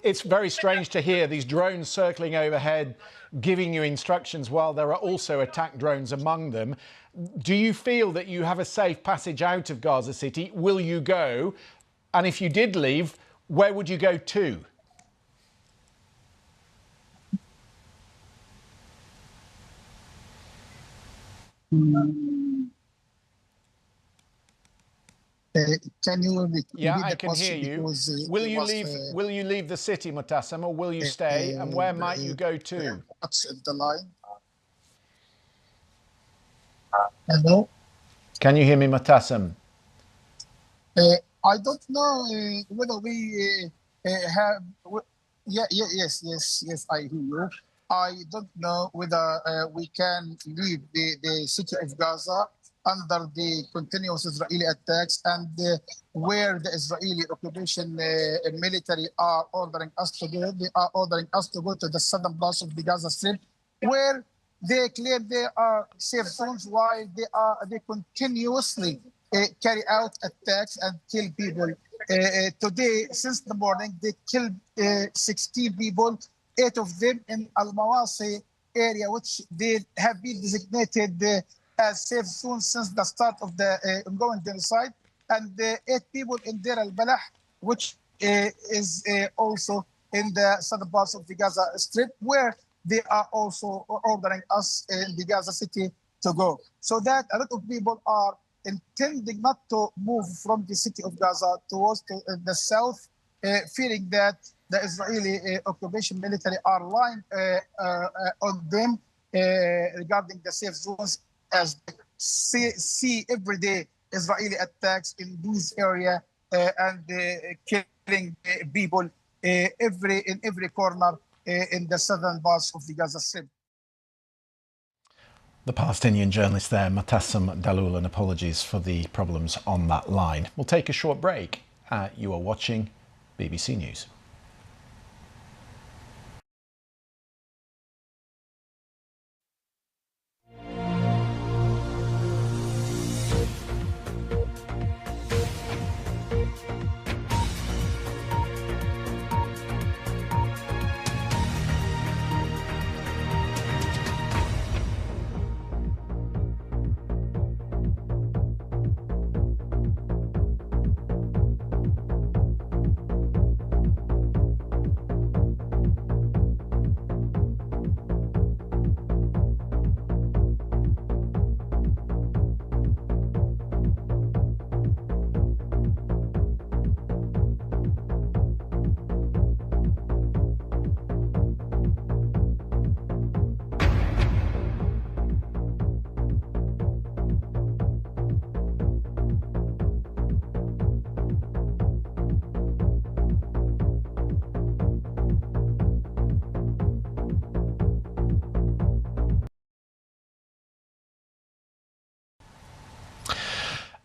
it's very strange to hear these drones circling overhead, giving you instructions while there are also attack drones among them. Do you feel that you have a safe passage out of Gaza City? Will you go? And if you did leave, where would you go to? Can you repeat Yeah, I the can hear question? you. Because, Will you leave the city, Mutasam, or will you stay? And where might you go to? What's the line? Hello? Can you hear me, Mutasam? I don't know whether we have. Yes, I hear you. I don't know whether we can leave the city of Gaza under the continuous Israeli attacks, and where the Israeli occupation military are ordering us to go. They are ordering us to go to the southern parts of the Gaza Strip, where they claim they are safe zones, while they continuously carry out attacks and kill people. Today, since the morning, they killed 16 people, 8 of them in Al-Mawasi area, which they have been designated as safe zones since the start of the ongoing genocide, and 8 people in Deir al-Balah, which is also in the southern parts of the Gaza Strip, where they are also ordering us in the Gaza City to go. So that a lot of people are intending not to move from the city of Gaza towards the south, feeling that the Israeli occupation military are lying on them regarding the safe zones, as they see every day Israeli attacks in these areas and killing people in every corner in the southern parts of the Gaza Strip. The Palestinian journalist there, Mutasam Dalloul, and apologies for the problems on that line. We'll take a short break. You are watching BBC News.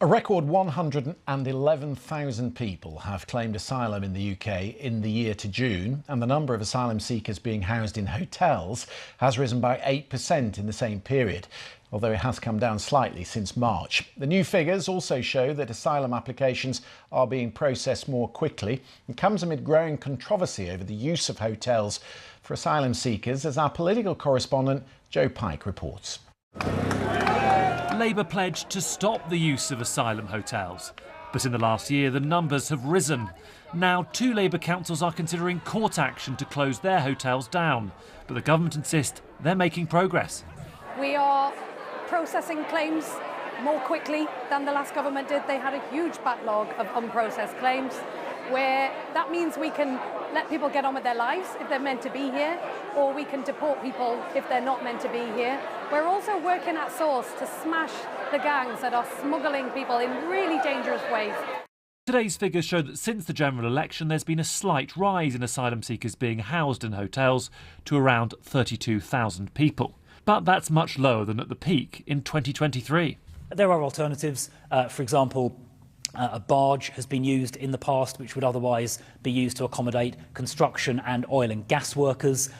A record 111,000 people have claimed asylum in the UK in the year to June, and the number of asylum seekers being housed in hotels has risen by 8% in the same period, although it has come down slightly since March. The new figures also show that asylum applications are being processed more quickly, and comes amid growing controversy over the use of hotels for asylum seekers, as our political correspondent Joe Pike reports. Labour pledged to stop the use of asylum hotels, but in the last year the numbers have risen. Now 2 Labour councils are considering court action to close their hotels down, but the government insist they're making progress. We are processing claims more quickly than the last government did. They had a huge backlog of unprocessed claims, where that means we can let people get on with their lives if they're meant to be here, or we can deport people if they're not meant to be here. We're also working at source to smash the gangs that are smuggling people in really dangerous ways. Today's figures show that since the general election there's been a slight rise in asylum seekers being housed in hotels to around 32,000 people. But that's much lower than at the peak in 2023. There are alternatives. For example, a barge has been used in the past, which would otherwise be used to accommodate construction and oil and gas workers.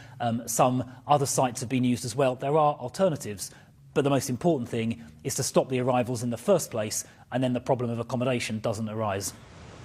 Some other sites have been used as well. There are alternatives, but the most important thing is to stop the arrivals in the first place, and then the problem of accommodation doesn't arise.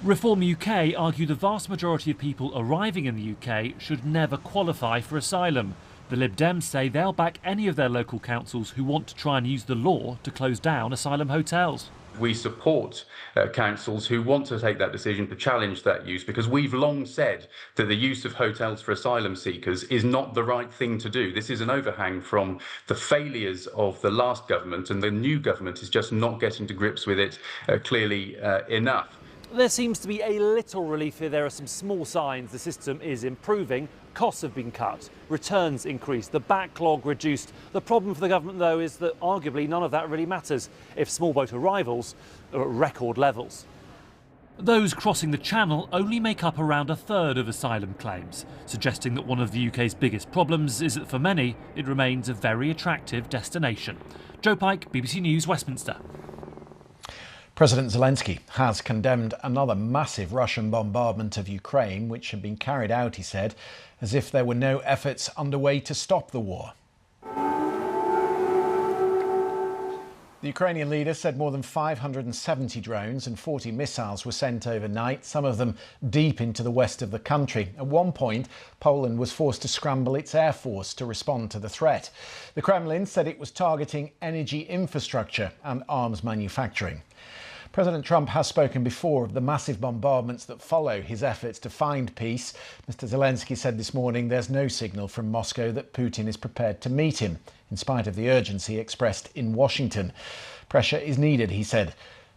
Reform UK argue the vast majority of people arriving in the UK should never qualify for asylum. The Lib Dems say they'll back any of their local councils who want to try and use the law to close down asylum hotels. We support councils who want to take that decision to challenge that use, because we've long said that the use of hotels for asylum seekers is not the right thing to do. This is an overhang from the failures of the last government, and the new government is just not getting to grips with it clearly enough. There seems to be a little relief here. There are some small signs the system is improving. Costs have been cut, returns increased, the backlog reduced. The problem for the government, though, is that arguably none of that really matters if small boat arrivals are at record levels. Those crossing the Channel only make up around a third of asylum claims, suggesting that one of the UK's biggest problems is that for many it remains a very attractive destination. Joe Pike, BBC News, Westminster. President Zelensky has condemned another massive Russian bombardment of Ukraine, which had been carried out, he said, as if there were no efforts underway to stop the war. The Ukrainian leader said more than 570 drones and 40 missiles were sent overnight, some of them deep into the west of the country. At one point, Poland was forced to scramble its air force to respond to the threat. The Kremlin said it was targeting energy infrastructure and arms manufacturing. President Trump has spoken before of the massive bombardments that follow his efforts to find peace. Mr. Zelensky said this morning there's no signal from Moscow that Putin is prepared to meet him, in spite of the urgency expressed in Washington. Pressure is needed, he said.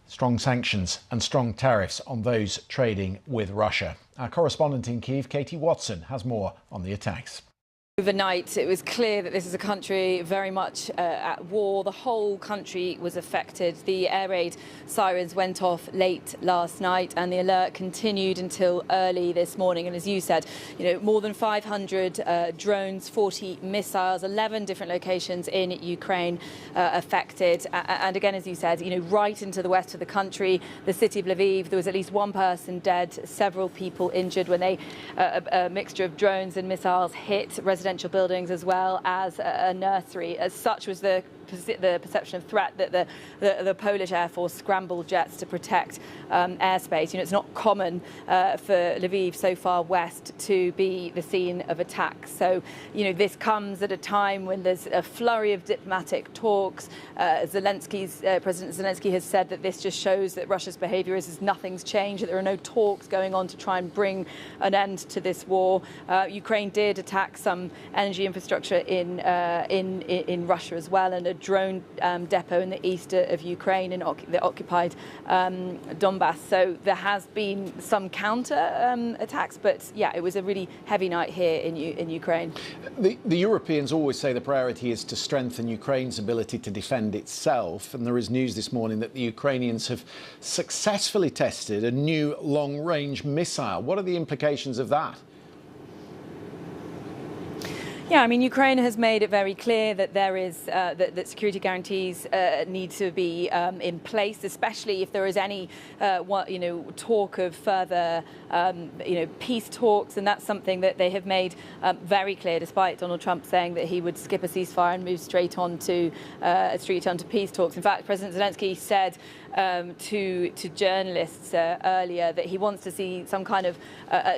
Strong sanctions and strong tariffs on those trading with Russia. Our correspondent in Kyiv, Katie Watson, has more on the attacks. Overnight, it was clear that this is a country very much at war. The whole country was affected. The air raid sirens went off late last night and the alert continued until early this morning. And as you said, more than 500 drones, 40 missiles, 11 different locations in Ukraine affected. And again, as you said, right into the west of the country, the city of Lviv, there was at least one person dead, several people injured when a mixture of drones and missiles hit residential buildings as well as a nursery. As such was the perception of threat that the Polish Air Force scrambled jets to protect airspace. It's not common for Lviv, so far west, to be the scene of attacks. So, this comes at a time when there's a flurry of diplomatic talks. President Zelensky has said that this just shows that Russia's behaviour is nothing's changed, that there are no talks going on to try and bring an end to this war. Ukraine did attack some energy infrastructure in Russia as well, and a drone depot in the east of Ukraine in the occupied Donbass. So there has been some counter attacks, but yeah, it was a really heavy night here in Ukraine. The Europeans always say the priority is to strengthen Ukraine's ability to defend itself, and there is news this morning that the Ukrainians have successfully tested a new long-range missile. What are the implications of that? Yeah, Ukraine has made it very clear that there is that security guarantees need to be in place, especially if there is any talk of further peace talks, and that's something that they have made very clear, despite Donald Trump saying that he would skip a ceasefire and move straight on to peace talks. In fact, President Zelensky said to journalists earlier that he wants to see some kind of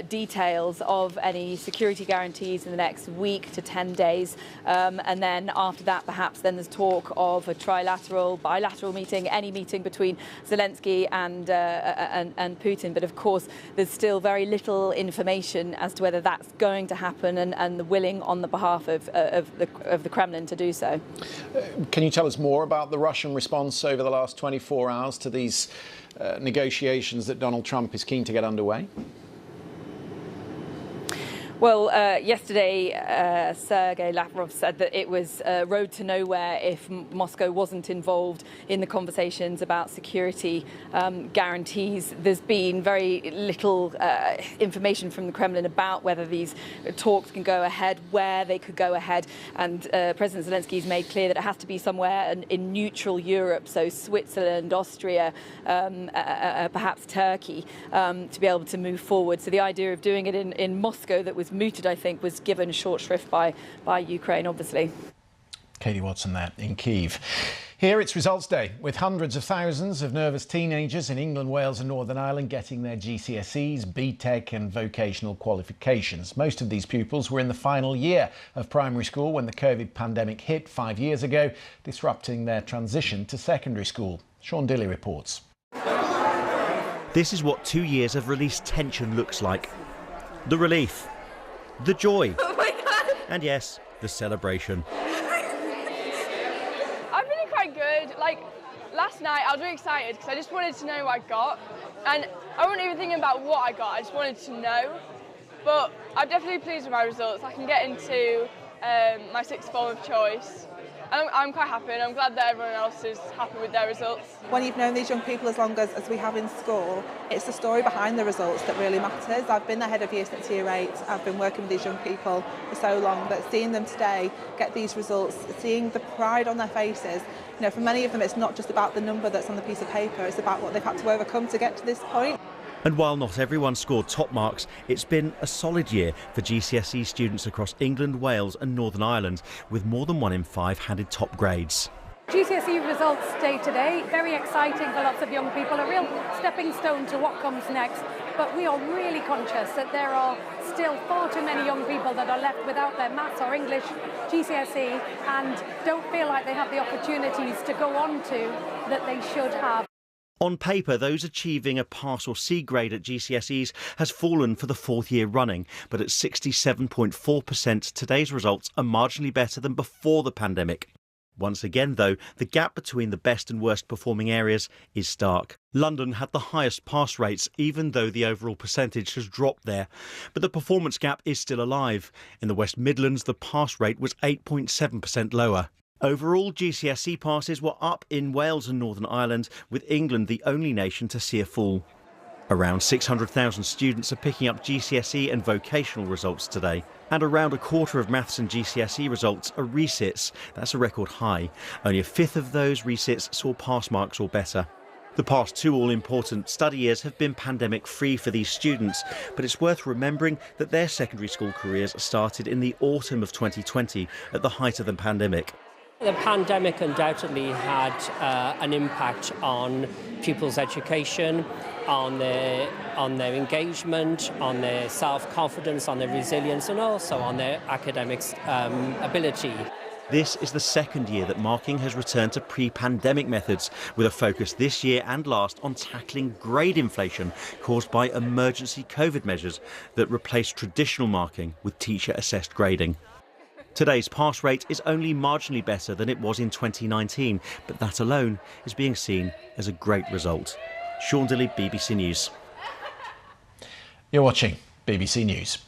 details of any security guarantees in the next week to 10 days. And then after that, perhaps then there's talk of a bilateral meeting, any meeting between Zelensky and Putin. But of course, there's still very little information as to whether that's going to happen and the willing on the behalf of the Kremlin to do so. Can you tell us more about the Russian response over the last 24 hours to these negotiations that Donald Trump is keen to get underway? Well, yesterday, Sergei Lavrov said that it was a road to nowhere if Moscow wasn't involved in the conversations about security guarantees. There's been very little information from the Kremlin about whether these talks can go ahead, where they could go ahead. And President Zelensky's made clear that it has to be somewhere in neutral Europe, so Switzerland, Austria, perhaps Turkey, to be able to move forward. So the idea of doing it in Moscow that was mooted, I think, was given short shrift by Ukraine, obviously. Katie Watson there in Kyiv. Here it's results day, with hundreds of thousands of nervous teenagers in England, Wales and Northern Ireland getting their GCSEs, BTEC and vocational qualifications. Most of these pupils were in the final year of primary school when the COVID pandemic hit 5 years ago, disrupting their transition to secondary school. Sean Dilley reports. This is what 2 years of released tension looks like. The relief, the joy, oh my God. And yes, the celebration. I'm feeling quite good. Like last night I was really excited because I just wanted to know what I got, and I wasn't even thinking about what I got, I just wanted to know. But I'm definitely pleased with my results. I can get into my sixth form of choice. I'm quite happy, and I'm glad that everyone else is happy with their results. When you've known these young people as long as we have in school, it's the story behind the results that really matters. I've been the head of year since year 8. I've been working with these young people for so long that seeing them today get these results, seeing the pride on their faces, you know, for many of them it's not just about the number that's on the piece of paper, it's about what they've had to overcome to get to this point. And while not everyone scored top marks, it's been a solid year for GCSE students across England, Wales and Northern Ireland, with more than 1 in 5 handed top grades. GCSE results day to day, very exciting for lots of young people, a real stepping stone to what comes next. But we are really conscious that there are still far too many young people that are left without their maths or English GCSE and don't feel like they have the opportunities to go on to that they should have. On paper, those achieving a pass or C grade at GCSEs has fallen for the 4th year running, but at 67.4%, today's results are marginally better than before the pandemic. Once again, though, the gap between the best and worst performing areas is stark. London had the highest pass rates, even though the overall percentage has dropped there. But the performance gap is still alive. In the West Midlands, the pass rate was 8.7% lower. Overall, GCSE passes were up in Wales and Northern Ireland, with England the only nation to see a fall. Around 600,000 students are picking up GCSE and vocational results today. And around a quarter of maths and GCSE results are resits. That's a record high. Only a fifth of those resits saw pass marks or better. The past 2 all-important study years have been pandemic-free for these students, but it's worth remembering that their secondary school careers started in the autumn of 2020, at the height of the pandemic. The pandemic undoubtedly had an impact on pupils' education, on their engagement, on their self-confidence, on their resilience, and also on their academic ability. This is the 2nd year that marking has returned to pre-pandemic methods, with a focus this year and last on tackling grade inflation caused by emergency COVID measures that replaced traditional marking with teacher-assessed grading. Today's pass rate is only marginally better than it was in 2019, but that alone is being seen as a great result. Sean Dilley, BBC News. You're watching BBC News.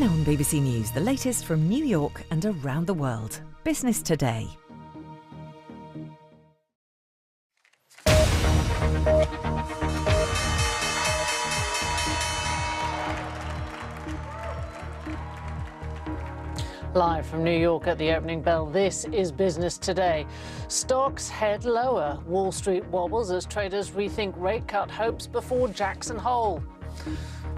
Now on BBC News, the latest from New York and around the world. Business Today. Live from New York at the opening bell, this is Business Today. Stocks head lower. Wall Street wobbles as traders rethink rate cut hopes before Jackson Hole.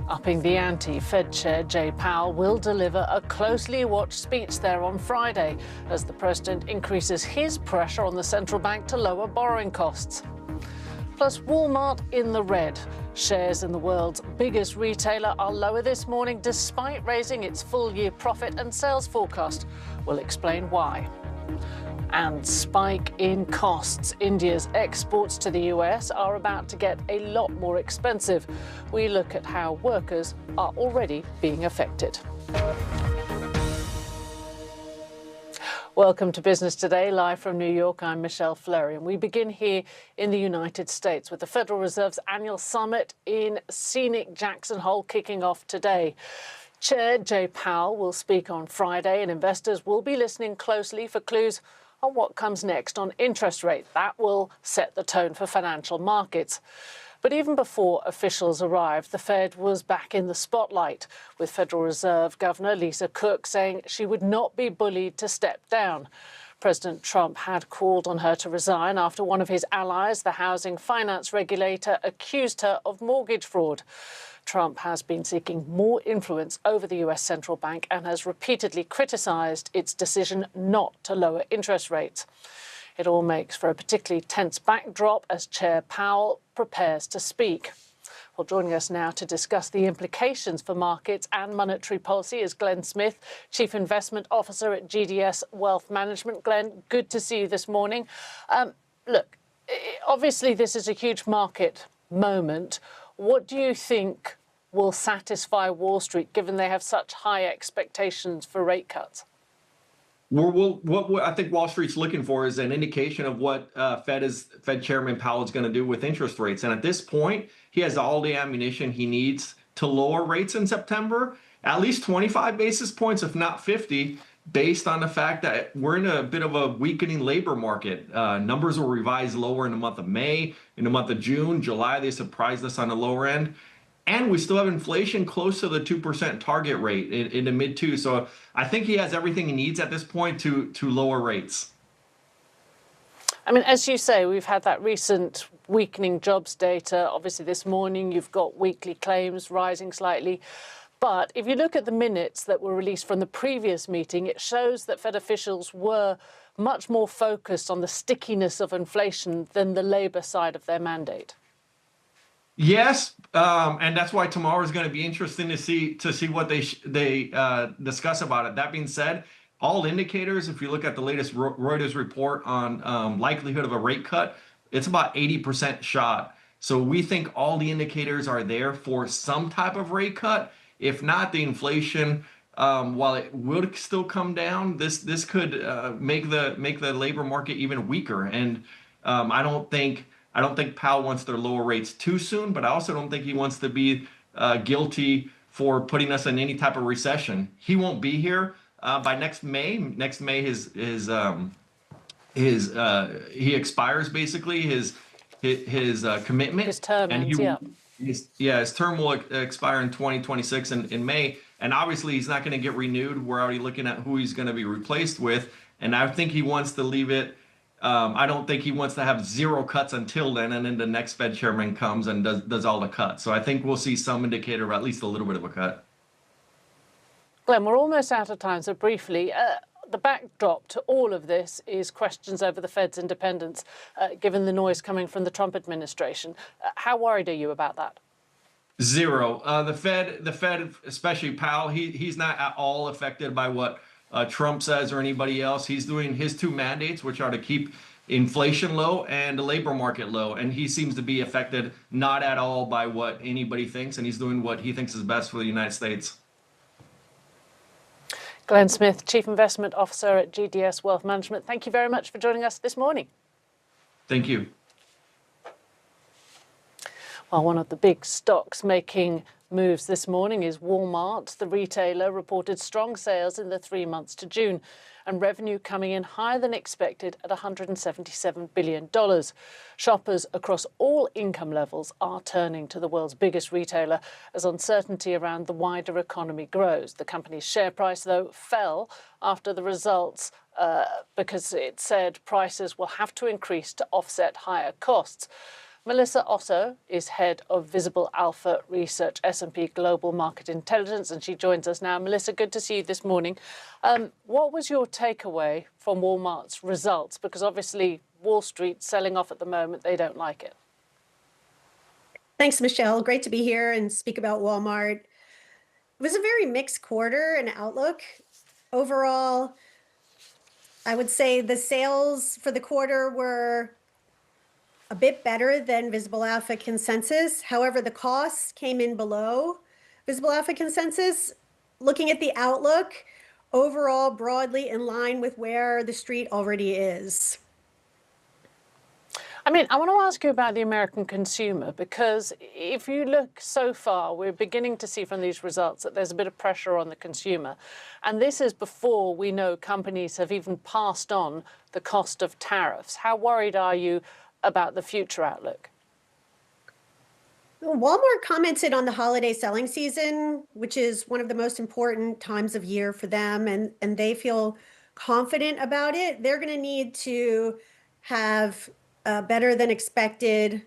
Upping the ante, Fed Chair Jay Powell will deliver a closely watched speech there on Friday as the president increases his pressure on the central bank to lower borrowing costs. Plus, Walmart in the red. Shares in the world's biggest retailer are lower this morning despite raising its full-year profit and sales forecast. We'll explain why. And spike in costs. India's exports to the US are about to get a lot more expensive. We look at how workers are already being affected. Welcome to Business Today, live from New York. I'm Michelle Fleury, and we begin here in the United States with the Federal Reserve's annual summit in scenic Jackson Hole kicking off today. Chair Jay Powell will speak on Friday, and investors will be listening closely for clues on what comes next on interest rate. That will set the tone for financial markets. But even before officials arrived, the Fed was back in the spotlight, with Federal Reserve Governor Lisa Cook saying she would not be bullied to step down. President Trump had called on her to resign after one of his allies, the housing finance regulator, accused her of mortgage fraud. Trump has been seeking more influence over the US central bank and has repeatedly criticized its decision not to lower interest rates. It all makes for a particularly tense backdrop as Chair Powell prepares to speak. Well, joining us now to discuss the implications for markets and monetary policy is Glenn Smith, Chief Investment Officer at GDS Wealth Management. Glenn, good to see you this morning. Look, obviously this is a huge market moment. What do you think will satisfy Wall Street, given they have such high expectations for rate cuts? What I think Wall Street's looking for is an indication of what Fed Chairman Powell is going to do with interest rates. And at this point, he has all the ammunition he needs to lower rates in September, at least 25 basis points, if not 50, based on the fact that we're in a bit of a weakening labor market. Numbers were revised lower in the month of May, in the month of June, July, they surprised us on the lower end. And we still have inflation close to the 2% target rate in the mid 2. So I think he has everything he needs at this point to lower rates. I mean, as you say, we've had that recent weakening jobs data. Obviously, this morning you've got weekly claims rising slightly. But if you look at the minutes that were released from the previous meeting, it shows that Fed officials were much more focused on the stickiness of inflation than the labor side of their mandate. Yes, and that's why tomorrow is going to be interesting to see what they discuss about it. That being said, all indicators, if you look at the latest Reuters report on likelihood of a rate cut, it's about 80% shot. So we think all the indicators are there for some type of rate cut. If not, the inflation, while it would still come down, this could make the labor market even weaker. And I don't think Powell wants to lower rates too soon, but I also don't think he wants to be guilty for putting us in any type of recession. He won't be here by next May. Next May, he expires basically his commitment. His term ends, his term will expire in 2026 in May, and obviously he's not going to get renewed. We're already looking at who he's going to be replaced with, and I think he wants to leave it. I don't think he wants to have zero cuts until then, and then the next Fed chairman comes and does all the cuts. So I think we'll see some indicator of at least a little bit of a cut. Glenn, we're almost out of time, so briefly, the backdrop to all of this is questions over the Fed's independence, given the noise coming from the Trump administration. How worried are you about that? Zero. The Fed, especially Powell, he's not at all affected by what Trump says or anybody else. He's doing his two mandates, which are to keep inflation low and the labor market low. And he seems to be affected not at all by what anybody thinks. And he's doing what he thinks is best for the United States. Glenn Smith, Chief Investment Officer at GDS Wealth Management. Thank you very much for joining us this morning. Thank you. Well, one of the big stocks making moves this morning is Walmart. The retailer reported strong sales in the 3 months to June and revenue coming in higher than expected at $177 billion. Shoppers across all income levels are turning to the world's biggest retailer as uncertainty around the wider economy grows. The company's share price, though, fell after the results because it said prices will have to increase to offset higher costs. Melissa Otto is head of Visible Alpha Research, S&P Global Market Intelligence, and she joins us now. Melissa, good to see you this morning. What was your takeaway from Walmart's results? Because obviously Wall Street's selling off at the moment. They don't like it. Thanks, Michelle. Great to be here and speak about Walmart. It was a very mixed quarter and outlook. Overall, I would say the sales for the quarter were a bit better than Visible Alpha consensus. However, the costs came in below Visible Alpha consensus. Looking at the outlook, overall broadly in line with where the street already is. I mean, I want to ask you about the American consumer, because if you look so far, we're beginning to see from these results that there's a bit of pressure on the consumer. And this is before we know companies have even passed on the cost of tariffs. How worried are you about the future outlook? Walmart commented on the holiday selling season, which is one of the most important times of year for them, and they feel confident about it. They're going to need to have better than expected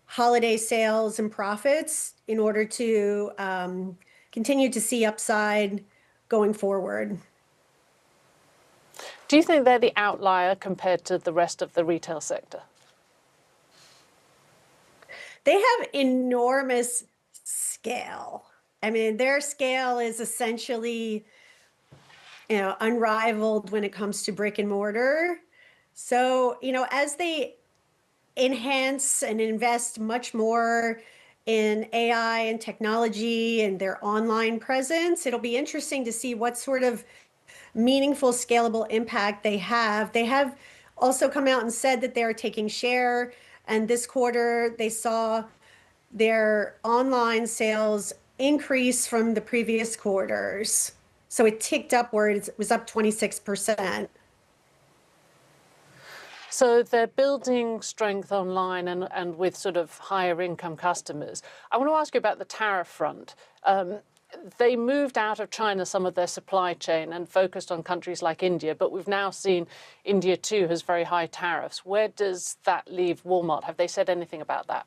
holiday sales and profits in order to continue to see upside going forward. Do you think they're the outlier compared to the rest of the retail sector? They have enormous scale. I mean, their scale is essentially, unrivaled when it comes to brick and mortar. So, as they enhance and invest much more in AI and technology and their online presence, it'll be interesting to see what sort of meaningful, scalable impact they have. They have also come out and said that they're taking share. And this quarter, they saw their online sales increase from the previous quarters. So it ticked upwards. It was up 26%. So they're building strength online and with sort of higher income customers. I want to ask you about the tariff front. They moved out of China some of their supply chain and focused on countries like India, but we've now seen India too has very high tariffs. Where does that leave Walmart? Have they said anything about that?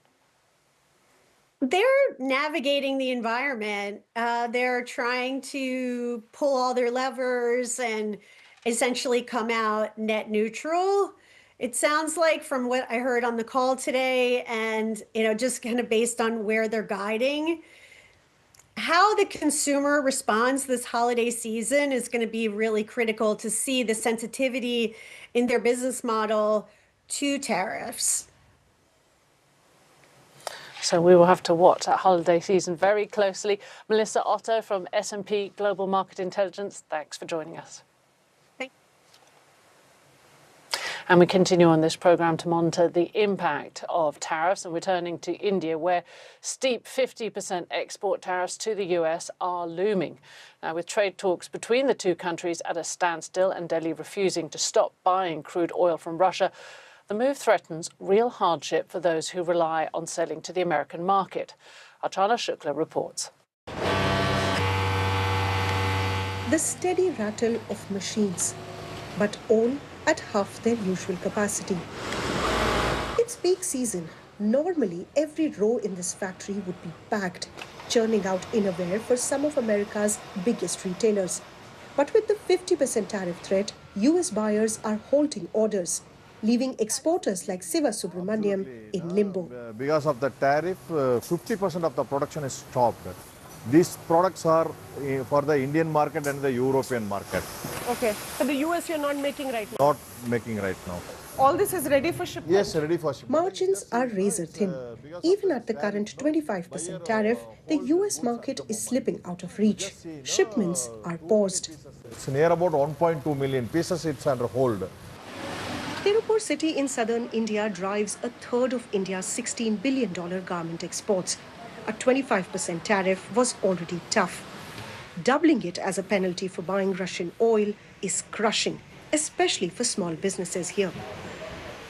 They're navigating the environment. They're trying to pull all their levers and essentially come out net neutral. It sounds like from what I heard on the call today and, just kind of based on where they're guiding, how the consumer responds this holiday season is going to be really critical to see the sensitivity in their business model to tariffs. So we will have to watch that holiday season very closely. Melissa Otto from S&P Global Market Intelligence, thanks for joining us. And we continue on this programme to monitor the impact of tariffs, and we're turning to India, where steep 50% export tariffs to the US are looming. Now, with trade talks between the two countries at a standstill and Delhi refusing to stop buying crude oil from Russia, the move threatens real hardship for those who rely on selling to the American market. Archana Shukla reports. The steady rattle of machines, but all at half their usual capacity. It's peak season. Normally, every row in this factory would be packed, churning out innerwear for some of America's biggest retailers. But with the 50% tariff threat, US buyers are halting orders, leaving exporters like Siva Subramaniam in limbo. Because of the tariff, 50% of the production is stopped. These products are for the Indian market and the European market. Okay, so the US you're not making right now? Not making right now. All this is ready for shipment? Yes, ready for shipment. Margins are razor thin. Even at the current 25% tariff, the US market is slipping out of reach. Shipments are paused. It's near about 1.2 million pieces, it's under hold. Tirupur city in southern India drives a third of India's $16 billion garment exports. A 25% tariff was already tough. Doubling it as a penalty for buying Russian oil is crushing, especially for small businesses here.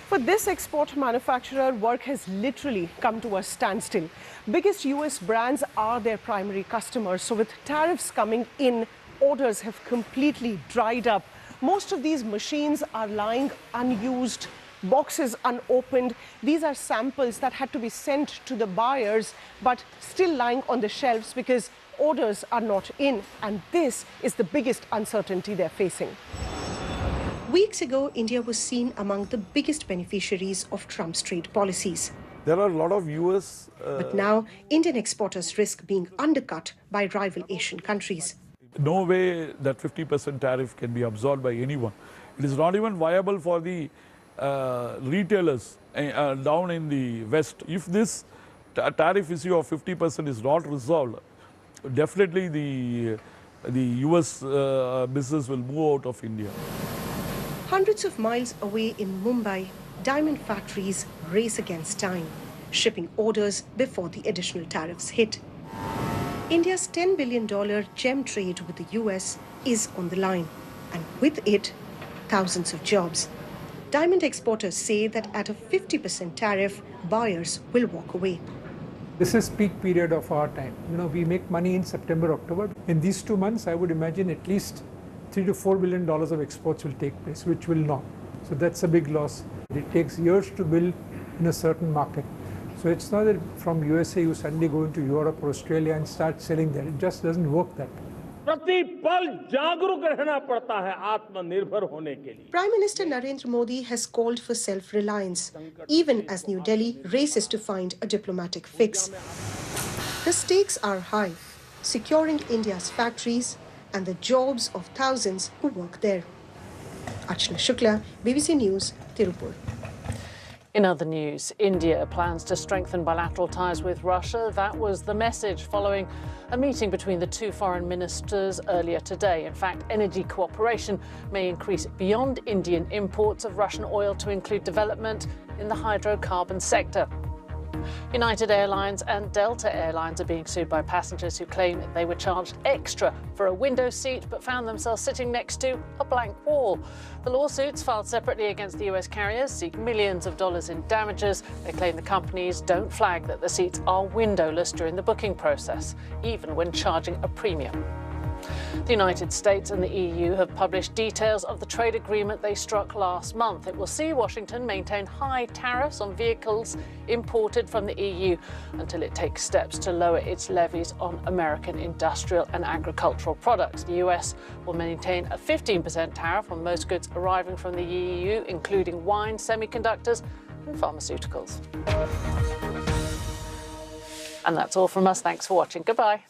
For this export manufacturer, work has literally come to a standstill. Biggest US brands are their primary customers, so with tariffs coming in, orders have completely dried up. Most of these machines are lying unused, boxes unopened. These are samples that had to be sent to the buyers, but still lying on the shelves because orders are not in. And this is the biggest uncertainty they're facing. Weeks ago, India was seen among the biggest beneficiaries of Trump's trade policies. There are a lot of US... But now, Indian exporters risk being undercut by rival Asian countries. No way that 50% tariff can be absorbed by anyone. It is not even viable for the retailers down in the West. If this tariff issue of 50% is not resolved, definitely the US business will move out of India. Hundreds of miles away in Mumbai, diamond factories race against time, shipping orders before the additional tariffs hit. India's $10 billion gem trade with the US is on the line, and with it, thousands of jobs. Diamond exporters say that at a 50% tariff, buyers will walk away. This is peak period of our time. We make money in September, October. In these 2 months, I would imagine at least $3 to $4 billion of exports will take place, which will not. So that's a big loss. It takes years to build in a certain market. So it's not that from USA you suddenly go into Europe or Australia and start selling there. It just doesn't work that way. Prime Minister Narendra Modi has called for self-reliance, even as New Delhi races to find a diplomatic fix. The stakes are high, securing India's factories and the jobs of thousands who work there. Archana Shukla, BBC News, Tirupur. In other news, India plans to strengthen bilateral ties with Russia. That was the message following a meeting between the two foreign ministers earlier today. In fact, energy cooperation may increase beyond Indian imports of Russian oil to include development in the hydrocarbon sector. United Airlines and Delta Airlines are being sued by passengers who claim they were charged extra for a window seat but found themselves sitting next to a blank wall. The lawsuits, filed separately against the US carriers, seek millions of dollars in damages. They claim the companies don't flag that the seats are windowless during the booking process, even when charging a premium. The United States and the EU have published details of the trade agreement they struck last month. It will see Washington maintain high tariffs on vehicles imported from the EU until it takes steps to lower its levies on American industrial and agricultural products. The US will maintain a 15% tariff on most goods arriving from the EU, including wine, semiconductors, and pharmaceuticals. And that's all from us. Thanks for watching. Goodbye.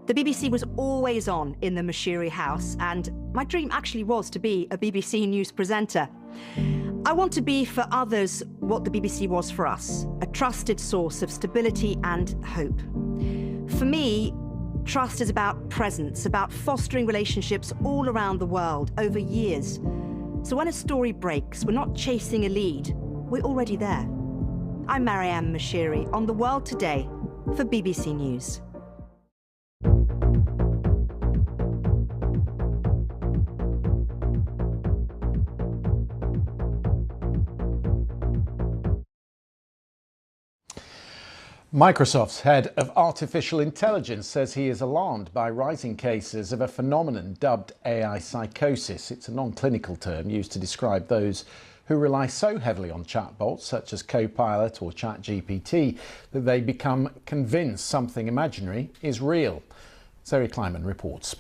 The BBC was always on in the Mashiri house, and my dream actually was to be a BBC News presenter. I want to be for others what the BBC was for us, a trusted source of stability and hope. For me, trust is about presence, about fostering relationships all around the world over years. So when a story breaks, we're not chasing a lead, we're already there. I'm Marianne Mashiri on The World Today for BBC News. Microsoft's head of artificial intelligence says he is alarmed by rising cases of a phenomenon dubbed AI psychosis. It's a non-clinical term used to describe those who rely so heavily on chatbots such as Copilot or ChatGPT that they become convinced something imaginary is real. Zoe Kleiman reports.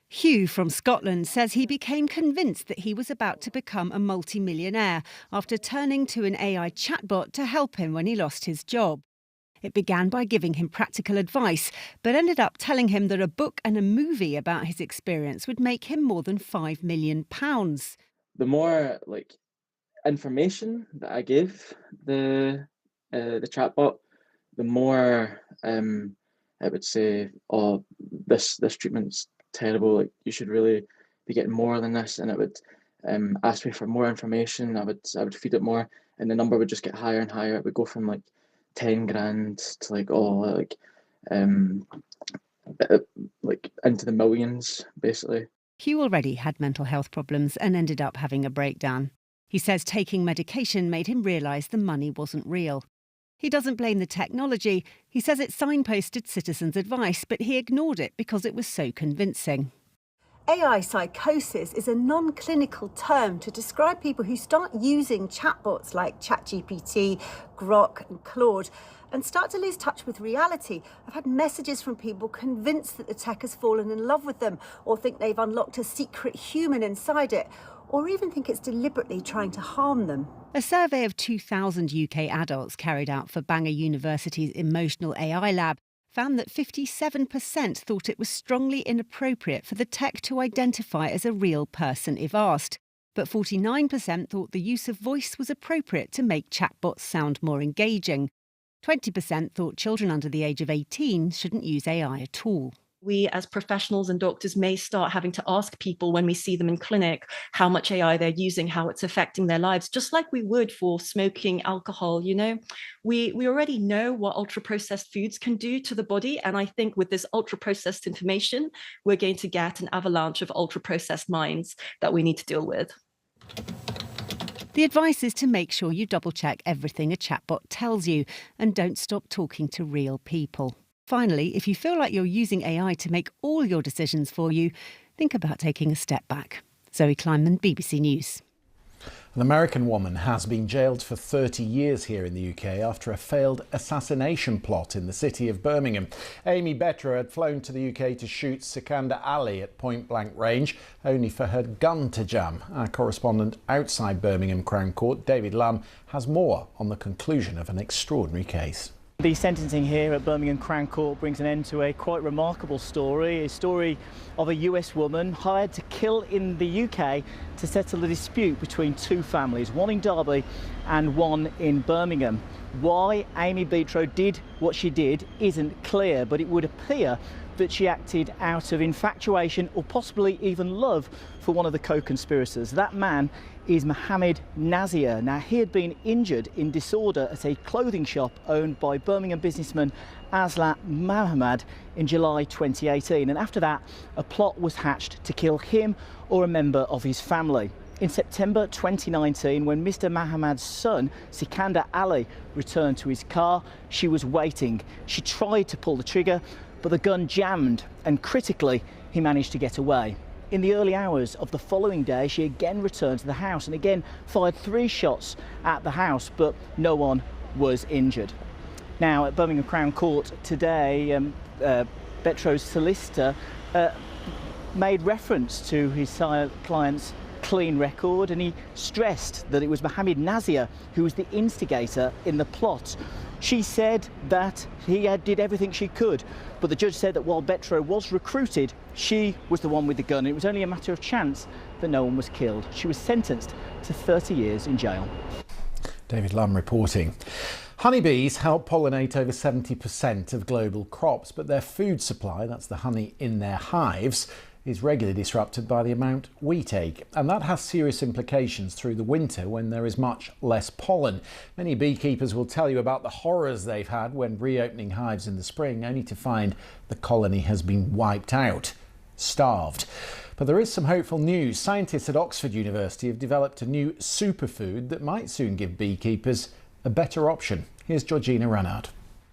Hugh from Scotland says he became convinced that he was about to become a multi-millionaire after turning to an AI chatbot to help him when he lost his job. It began by giving him practical advice, but ended up telling him that a book and a movie about his experience would make him more than £5 million. The more information that I give the chatbot, the more it would say, "Oh, this treatment's terrible. You should really be getting more than this," and it would ask me for more information. I would feed it more, and the number would just get higher and higher. It would go from 10 grand to into the millions, basically. Hugh already had mental health problems and ended up having a breakdown. He says taking medication made him realise the money wasn't real. He doesn't blame the technology. He says it signposted citizens' advice, but he ignored it because it was so convincing. AI psychosis is a non-clinical term to describe people who start using chatbots like ChatGPT, Grok and Claude and start to lose touch with reality. I've had messages from people convinced that the tech has fallen in love with them or think they've unlocked a secret human inside it, or even think it's deliberately trying to harm them. A survey of 2,000 UK adults carried out for Bangor University's Emotional AI Lab found that 57% thought it was strongly inappropriate for the tech to identify as a real person if asked. But 49% thought the use of voice was appropriate to make chatbots sound more engaging. 20% thought children under the age of 18 shouldn't use AI at all. We as professionals and doctors may start having to ask people when we see them in clinic how much AI they're using, how it's affecting their lives, just like we would for smoking, alcohol. We already know what ultra-processed foods can do to the body. And I think with this ultra-processed information, we're going to get an avalanche of ultra-processed minds that we need to deal with. The advice is to make sure you double-check everything a chatbot tells you and don't stop talking to real people. Finally, if you feel like you're using AI to make all your decisions for you, think about taking a step back. Zoe Kleiman, BBC News. An American woman has been jailed for 30 years here in the UK after a failed assassination plot in the city of Birmingham. Amy Betro had flown to the UK to shoot Sikandar Ali at point blank range, only for her gun to jam. Our correspondent outside Birmingham Crown Court, David Lamb, has more on the conclusion of an extraordinary case. The sentencing here at Birmingham Crown Court brings an end to a quite remarkable story, a story of a US woman hired to kill in the UK to settle a dispute between two families, one in Derby and one in Birmingham. Why Amy Betro did what she did isn't clear, but it would appear that she acted out of infatuation or possibly even love for one of the co-conspirators. That man is Mohammed Nazir. Now, he had been injured in disorder at a clothing shop owned by Birmingham businessman Aslat Mohammed in July 2018. And after that, a plot was hatched to kill him or a member of his family. In September 2019, when Mr. Mohammed's son, Sikandar Ali, returned to his car, she was waiting. She tried to pull the trigger, but the gun jammed, and critically, he managed to get away. In the early hours of the following day, she again returned to the house and again fired 3 shots at the house, but no one was injured. Now, at Birmingham Crown Court today, Betro's solicitor made reference to his client's clean record, and he stressed that it was Mohammed Nazir who was the instigator in the plot. She said that he did everything she could, but the judge said that while Betro was recruited, she was the one with the gun. It was only a matter of chance that no one was killed. She was sentenced to 30 years in jail. David Lumb reporting. Honeybees help pollinate over 70% of global crops, but their food supply, that's the honey in their hives, is regularly disrupted by the amount we take. And that has serious implications through the winter when there is much less pollen. Many beekeepers will tell you about the horrors they've had when reopening hives in the spring, only to find the colony has been wiped out, starved. But there is some hopeful news. Scientists at Oxford University have developed a new superfood that might soon give beekeepers a better option. Here's Georgina Ranard.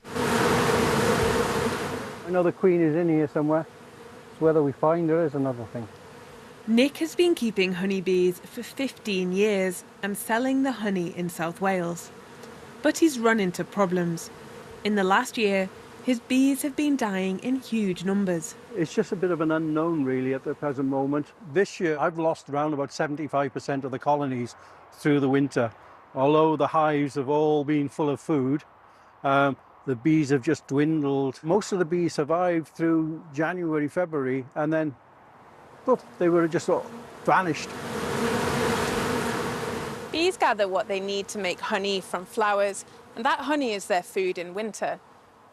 I know the queen is in here somewhere. Whether we find her is another thing. Nick has been keeping honeybees for 15 years and selling the honey in South Wales. But he's run into problems. In the last year, his bees have been dying in huge numbers. It's just a bit of an unknown really at the present moment. This year I've lost around about 75% of the colonies through the winter. Although the hives have all been full of food, the bees have just dwindled. Most of the bees survived through January, February, and then poof, they were just sort of vanished. Bees gather what they need to make honey from flowers, and that honey is their food in winter.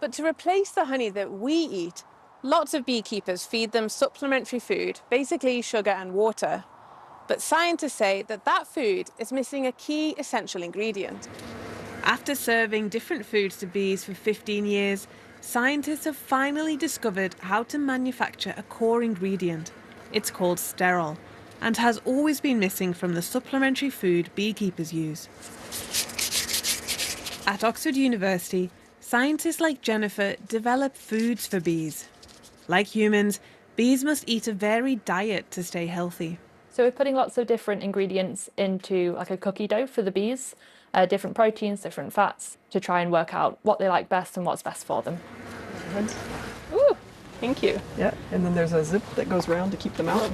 But to replace the honey that we eat, lots of beekeepers feed them supplementary food, basically sugar and water. But scientists say that that food is missing a key essential ingredient. After serving different foods to bees for 15 years, scientists have finally discovered how to manufacture a core ingredient. It's called sterol and has always been missing from the supplementary food beekeepers use. At Oxford University, scientists like Jennifer develop foods for bees. Like humans, bees must eat a varied diet to stay healthy. So we're putting lots of different ingredients into like a cookie dough for the bees. Different proteins, different fats, to try and work out what they like best and what's best for them. Ooh, thank you. Yeah, and then there's a zip that goes around to keep them out.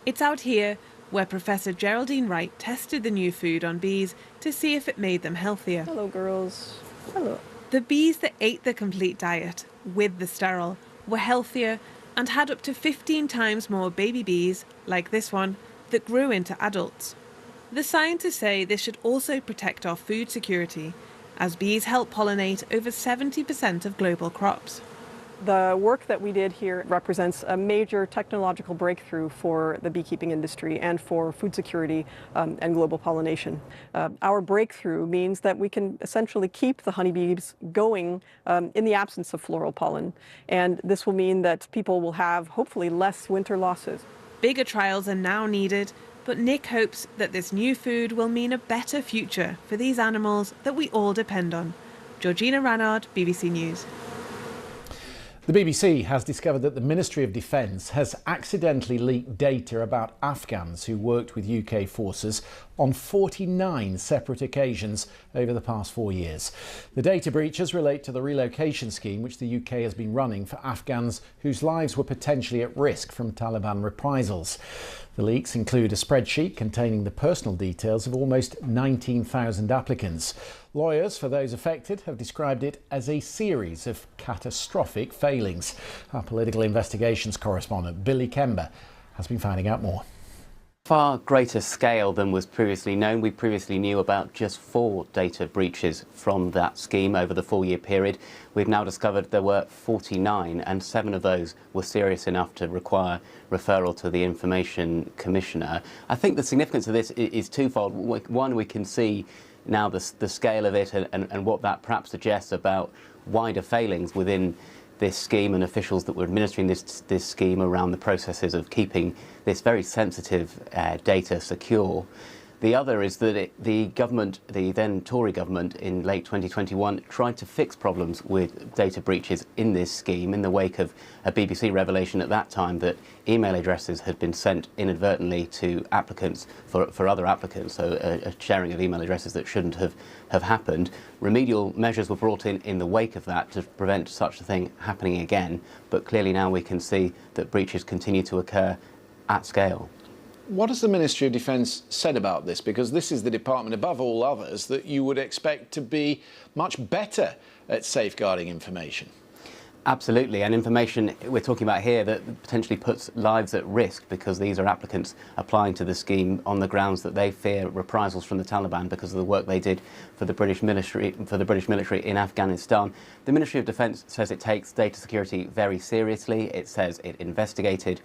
It's out here where Professor Geraldine Wright tested the new food on bees to see if it made them healthier. Hello, girls. Hello. The bees that ate the complete diet with the sterol were healthier and had up to 15 times more baby bees, like this one, that grew into adults. The scientists say this should also protect our food security, as bees help pollinate over 70% of global crops. The work that we did here represents a major technological breakthrough for the beekeeping industry and for food security and global pollination. Our breakthrough means that we can essentially keep the honeybees going in the absence of floral pollen. And this will mean that people will have, hopefully, less winter losses. Bigger trials are now needed, but Nick hopes that this new food will mean a better future for these animals that we all depend on. Georgina Ranard, BBC News. The BBC has discovered that the Ministry of Defence has accidentally leaked data about Afghans who worked with UK forces on 49 separate occasions over the past 4 years. The data breaches relate to the relocation scheme which the UK has been running for Afghans whose lives were potentially at risk from Taliban reprisals. The leaks include a spreadsheet containing the personal details of almost 19,000 applicants. Lawyers for those affected have described it as a series of catastrophic failings. Our political investigations correspondent Billy Kember has been finding out more. Far greater scale than was previously known. We previously knew about just 4 data breaches from that scheme over the 4-year period. We've now discovered there were 49, and 7 of those were serious enough to require referral to the Information Commissioner. I think the significance of this is twofold. One, we can see now the scale of it and what that perhaps suggests about wider failings within this scheme and officials that were administering this scheme around the processes of keeping this very sensitive data secure. The other is that the government, the then Tory government in late 2021, tried to fix problems with data breaches in this scheme in the wake of a BBC revelation at that time that email addresses had been sent inadvertently to applicants for other applicants, so a sharing of email addresses that shouldn't have happened. Remedial measures were brought in the wake of that to prevent such a thing happening again, but clearly now we can see that breaches continue to occur at scale. What has the Ministry of Defence said about this? Because this is the department, above all others, that you would expect to be much better at safeguarding information. Absolutely, and information we're talking about here that potentially puts lives at risk, because these are applicants applying to the scheme on the grounds that they fear reprisals from the Taliban because of the work they did for the British military in Afghanistan. The Ministry of Defence says it takes data security very seriously. It says it investigated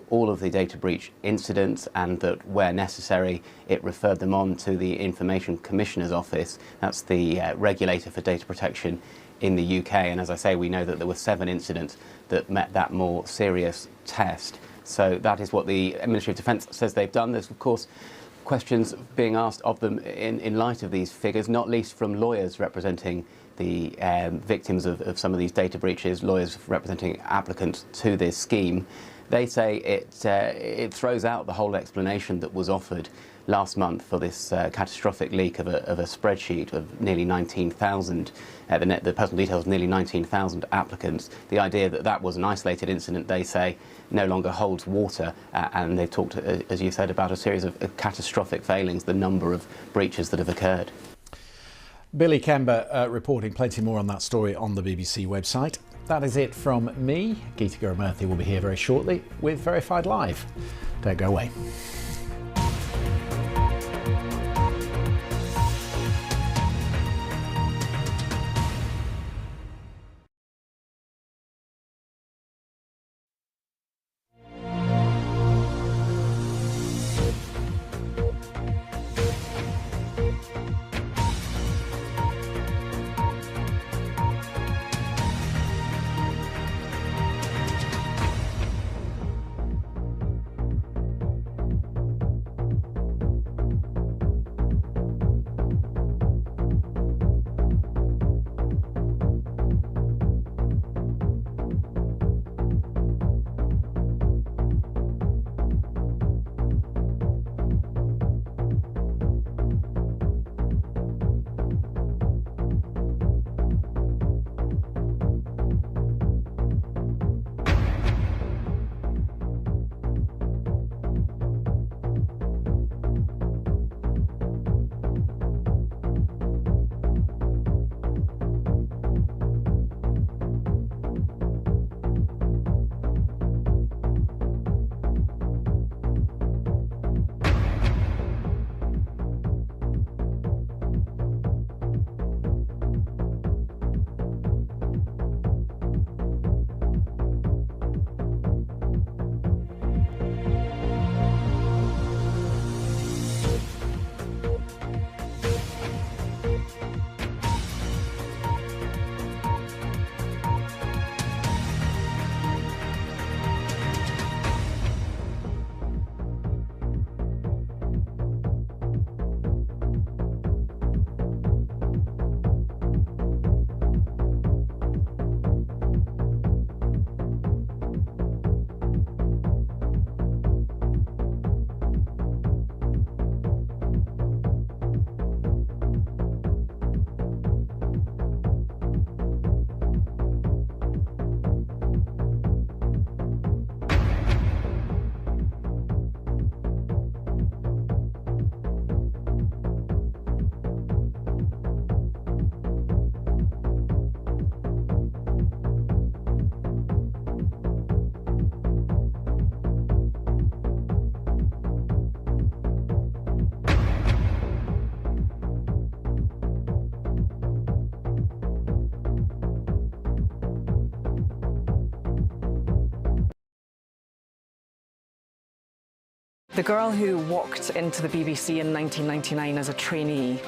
all of the data breach incidents, and that where necessary it referred them on to the Information Commissioner's Office. That's the regulator for data protection in the UK, and as I say, we know that there were 7 incidents that met that more serious test. So that is what the Ministry of Defence says they've done. There's of course questions being asked of them in light of these figures, not least from lawyers representing the victims of some of these data breaches, lawyers representing applicants to this scheme. They say it throws out the whole explanation that was offered last month for this catastrophic leak of a spreadsheet of nearly 19,000, the personal details of nearly 19,000 applicants. The idea that that was an isolated incident, they say, no longer holds water, and they've talked, as you said, about a series of catastrophic failings, the number of breaches that have occurred. Billy Kember reporting. Plenty more on that story on the BBC website. That is it from me. Geeta Gurumurthy will be here very shortly with Verified Live. Don't go away. The girl who walked into the BBC in 1999 as a trainee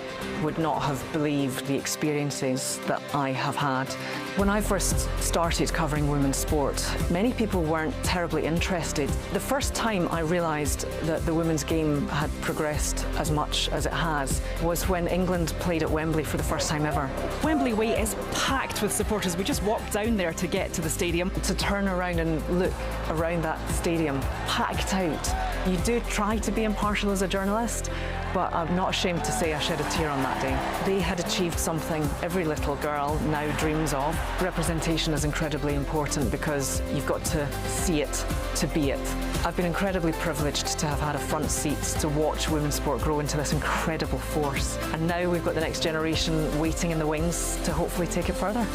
would not have believed the experiences that I have had. When I first started covering women's sport, many people weren't terribly interested. The first time I realised that the women's game had progressed as much as it has was when England played at Wembley for the first time ever. Wembley Way is packed with supporters. We just walked down there to get to the stadium. To turn around and look around that stadium, packed out, You do try to be impartial as a journalist, but I'm not ashamed to say I shed a tear on that day. They had achieved something every little girl now dreams of. Representation is incredibly important because you've got to see it to be it. I've been incredibly privileged to have had a front seat to watch women's sport grow into this incredible force. And now we've got the next generation waiting in the wings to hopefully take it further.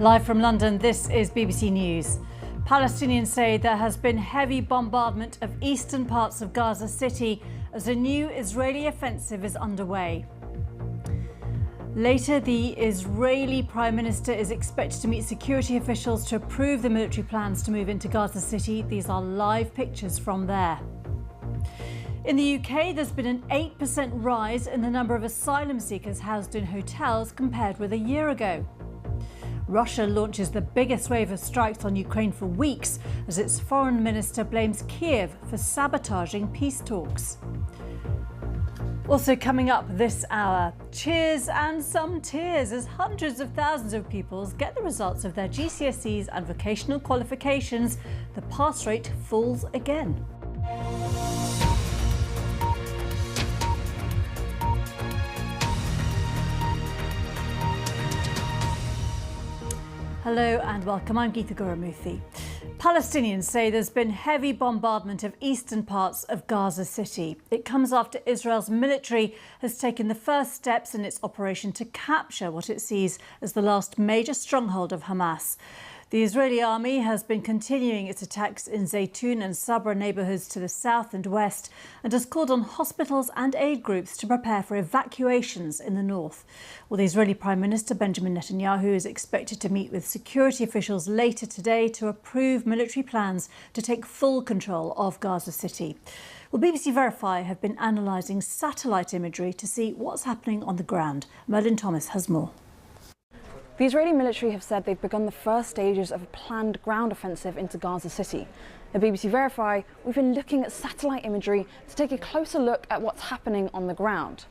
Live from London, this is BBC News. Palestinians say there has been heavy bombardment of eastern parts of Gaza City as a new Israeli offensive is underway. Later, the Israeli Prime Minister is expected to meet security officials to approve the military plans to move into Gaza City. These are live pictures from there. In the UK, there's been an 8% rise in the number of asylum seekers housed in hotels compared with a year ago. Russia launches the biggest wave of strikes on Ukraine for weeks as its foreign minister blames Kiev for sabotaging peace talks. Also coming up this hour, cheers and some tears as hundreds of thousands of pupils get the results of their GCSEs and vocational qualifications. The pass rate falls again. Hello and welcome, I'm Geetha Gurumurthy. Palestinians say there's been heavy bombardment of eastern parts of Gaza City. It comes after Israel's military has taken the first steps in its operation to capture what it sees as the last major stronghold of Hamas. The Israeli army has been continuing its attacks in Zaytun and Sabra neighbourhoods to the south and west and has called on hospitals and aid groups to prepare for evacuations in the north. Well, the Israeli Prime Minister Benjamin Netanyahu is expected to meet with security officials later today to approve military plans to take full control of Gaza City. Well, BBC Verify have been analysing satellite imagery to see what's happening on the ground. Merlin Thomas has more. The Israeli military have said they've begun the first stages of a planned ground offensive into Gaza City. At BBC Verify, we've been looking at satellite imagery to take a closer look at what's happening on the ground.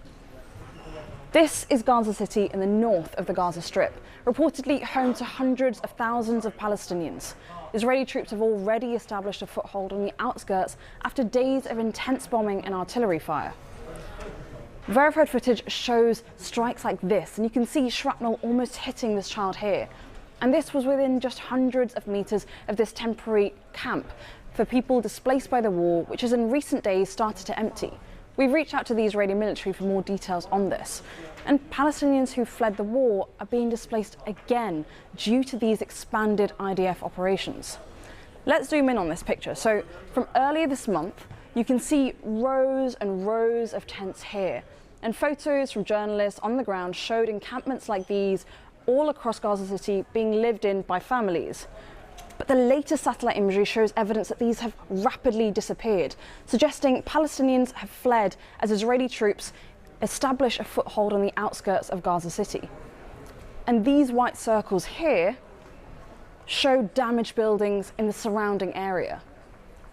This is Gaza City in the north of the Gaza Strip, reportedly home to hundreds of thousands of Palestinians. Israeli troops have already established a foothold on the outskirts after days of intense bombing and artillery fire. Verified footage shows strikes like this, and you can see shrapnel almost hitting this child here. And this was within just hundreds of meters of this temporary camp for people displaced by the war, which has in recent days started to empty. We've reached out to the Israeli military for more details on this. And Palestinians who fled the war are being displaced again due to these expanded IDF operations. Let's zoom in on this picture. So from earlier this month, you can see rows and rows of tents here. And photos from journalists on the ground showed encampments like these all across Gaza City being lived in by families. But the latest satellite imagery shows evidence that these have rapidly disappeared, suggesting Palestinians have fled as Israeli troops establish a foothold on the outskirts of Gaza City. And these white circles here show damaged buildings in the surrounding area,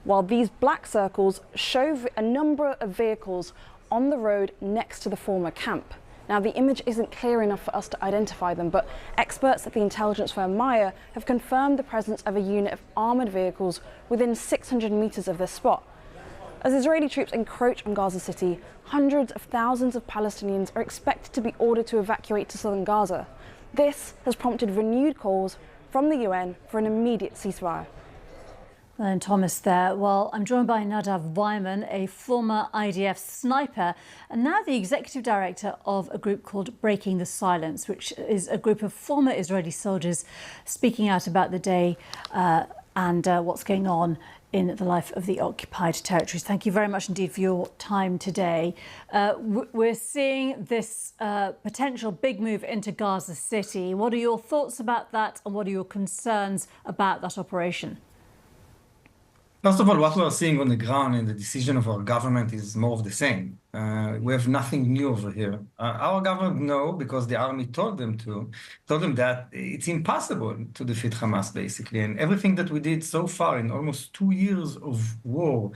while these black circles show a number of vehicles on the road next to the former camp. Now, the image isn't clear enough for us to identify them, but experts at the intelligence firm Maya have confirmed the presence of a unit of armoured vehicles within 600 metres of this spot. As Israeli troops encroach on Gaza City, hundreds of thousands of Palestinians are expected to be ordered to evacuate to southern Gaza. This has prompted renewed calls from the UN for an immediate ceasefire. And Thomas there. Well, I'm joined by Nadav Wyman, a former IDF sniper and now the executive director of a group called Breaking the Silence, which is a group of former Israeli soldiers speaking out about the day and what's going on in the life of the occupied territories. Thank you very much indeed for your time today. We're seeing this potential big move into Gaza City. What are your thoughts about that and what are your concerns about that operation? First of all, what we are seeing on the ground and the decision of our government is more of the same. We have nothing new over here. Our government know because the army told them that it's impossible to defeat Hamas, basically. And everything that we did so far in almost 2 years of war,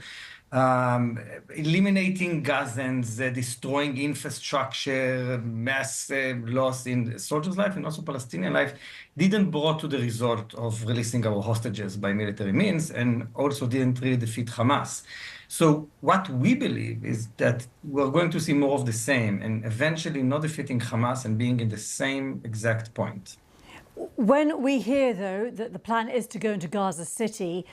eliminating Gazans, destroying infrastructure, mass loss in soldiers' life and also Palestinian life, didn't brought to the result of releasing our hostages by military means, and also didn't really defeat Hamas. So what we believe is that we're going to see more of the same, and eventually not defeating Hamas and being in the same exact point. When we hear, though, that the plan is to go into Gaza City,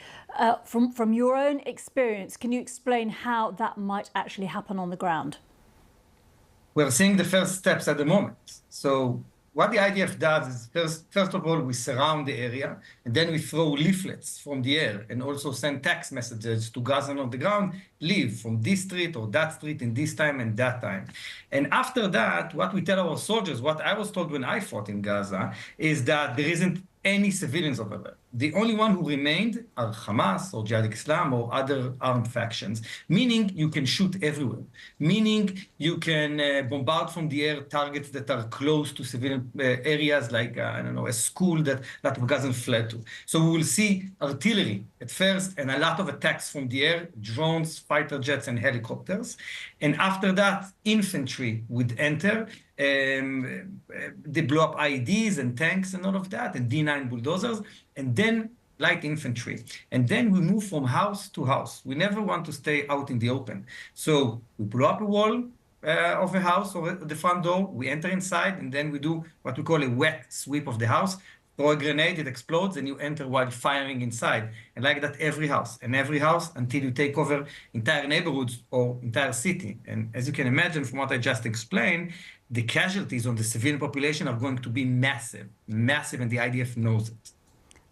from your own experience, can you explain how that might actually happen on the ground? We're seeing the first steps at the moment. So what the IDF does is, first of all, we surround the area, and then we throw leaflets from the air and also send text messages to Gazans on the ground, leave from this street or that street in this time and that time. And after that, what we tell our soldiers, what I was told when I fought in Gaza, is that there isn't any civilians over there. The only one who remained are Hamas or Jihad Islam or other armed factions, meaning you can shoot everywhere, meaning you can bombard from the air targets that are close to civilian areas like, I don't know, a school that a lot of Gazans fled to. So we will see artillery at first and a lot of attacks from the air, drones, fighter jets, and helicopters. And after that, infantry would enter. They blow up IEDs and tanks and all of that, and D9 bulldozers, and then light infantry. And then we move from house to house. We never want to stay out in the open. So we blow up a wall of a house or the front door, we enter inside, and then we do what we call a wet sweep of the house. Throw a grenade, it explodes, and you enter while firing inside. And like that, every house until you take over entire neighborhoods or entire city. And as you can imagine from what I just explained, the casualties on the civilian population are going to be massive, massive, and the IDF knows it.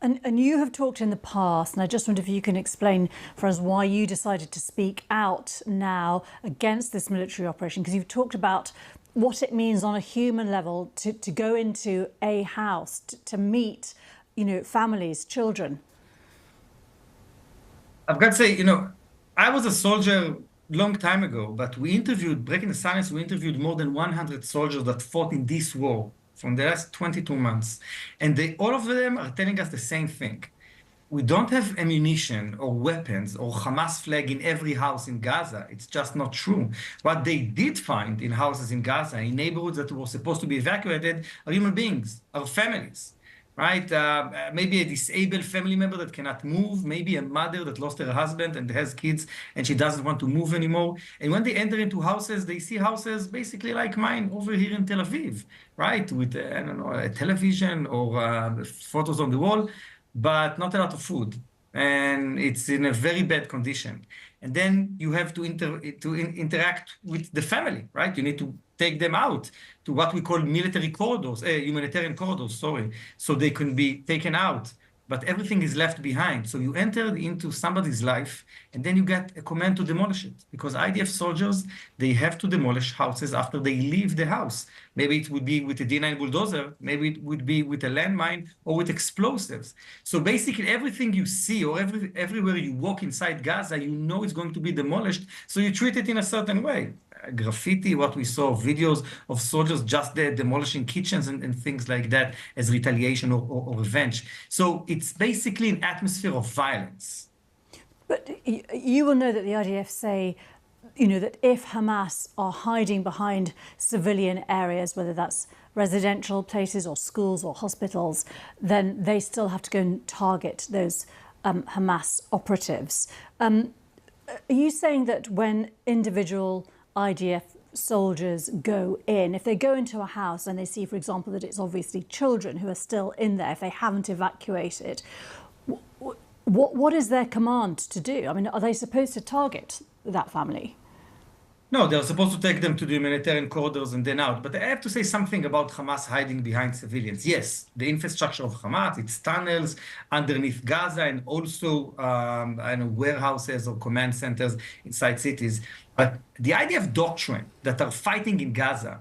And you have talked in the past, and I just wonder if you can explain for us why you decided to speak out now against this military operation, because you've talked about what it means on a human level to go into a house, to meet, families, children. I've got to say, I was a soldier long time ago, but we interviewed, breaking the silence, we interviewed more than 100 soldiers that fought in this war from the last 22 months. And all of them are telling us the same thing. We don't have ammunition or weapons or Hamas flag in every house in Gaza. It's just not true. What they did find in houses in Gaza, in neighborhoods that were supposed to be evacuated, are human beings, are families, right? Maybe a disabled family member that cannot move, maybe a mother that lost her husband and has kids and she doesn't want to move anymore. And when they enter into houses, they see houses basically like mine over here in Tel Aviv, right? With, I don't know, a television or photos on the wall, but not a lot of food. And it's in a very bad condition. And then you have to interact with the family, right? You need to take them out to what we call military corridors, humanitarian corridors, sorry, so they can be taken out. But everything is left behind. So you enter into somebody's life, and then you get a command to demolish it. Because IDF soldiers, they have to demolish houses after they leave the house. Maybe it would be with a D9 bulldozer, maybe it would be with a landmine or with explosives. So basically everything you see or everywhere you walk inside Gaza, you know it's going to be demolished. So you treat it in a certain way. Graffiti, what we saw, videos of soldiers just demolishing kitchens and things like that as retaliation or revenge. So it's basically an atmosphere of violence. But you will know that the IDF say, that if Hamas are hiding behind civilian areas, whether that's residential places or schools or hospitals, then they still have to go and target those Hamas operatives. Are you saying that when individual IDF soldiers go in, if they go into a house and they see, for example, that it's obviously children who are still in there, if they haven't evacuated, what is their command to do? I mean, are they supposed to target that family? No, they're supposed to take them to the humanitarian corridors and then out. But I have to say something about Hamas hiding behind civilians. Yes, the infrastructure of Hamas, its tunnels underneath Gaza and also warehouses or command centers inside cities But the IDF doctrine that are fighting in Gaza,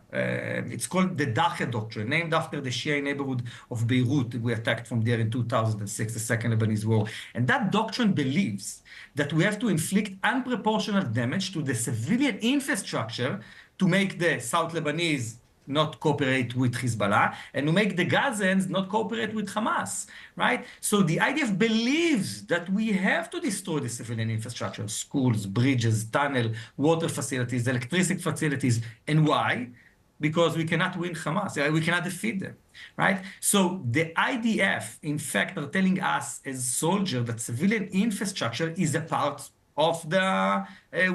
it's called the Dacha doctrine, named after the Shia neighborhood of Beirut we attacked from there in 2006, the Second Lebanese War. And that doctrine believes that we have to inflict unproportional damage to the civilian infrastructure to make the South Lebanese not cooperate with Hezbollah, and to make the Gazans not cooperate with Hamas, right? So the IDF believes that we have to destroy the civilian infrastructure, schools, bridges, tunnel, water facilities, electricity facilities. And why? Because we cannot win Hamas, we cannot defeat them, right? So the IDF, in fact, are telling us as soldiers that civilian infrastructure is a part of the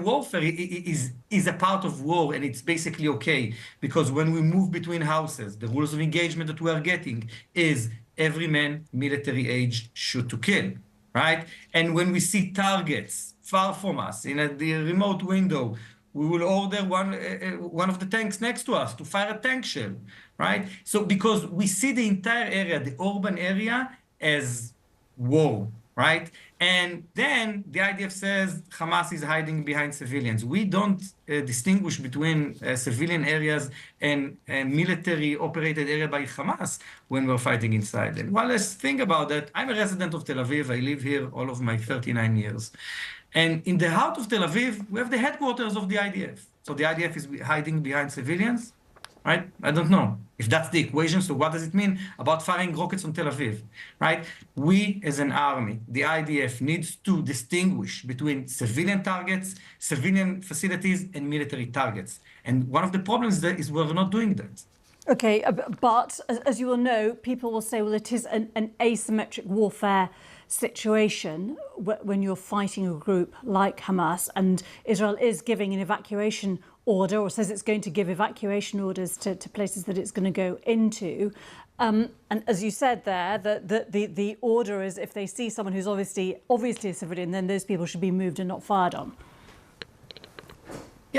warfare, is a part of war, and it's basically okay, because when we move between houses, the rules of engagement that we are getting is every man military age shoot to kill, right? And when we see targets far from us in the remote window, we will order one of the tanks next to us to fire a tank shell, right? So because we see the entire area, the urban area, as war, right? And then the IDF says Hamas is hiding behind civilians. We don't distinguish between civilian areas and military operated area by Hamas when we're fighting inside them. Well, let's think about that. I'm a resident of Tel Aviv. I live here all of my 39 years. And in the heart of Tel Aviv, we have the headquarters of the IDF. So the IDF is hiding behind civilians, right? I don't know if that's the equation. So what does it mean about firing rockets on Tel Aviv, right? We as an army, the IDF needs to distinguish between civilian targets, civilian facilities, and military targets. And one of the problems there is we're not doing that. Okay, but as you will know, people will say, well, it is an asymmetric warfare situation when you're fighting a group like Hamas, and Israel is giving an evacuation order, or says it's going to give evacuation orders to places that it's going to go into. And as you said there, the order is if they see someone who's obviously a civilian, then those people should be moved and not fired on.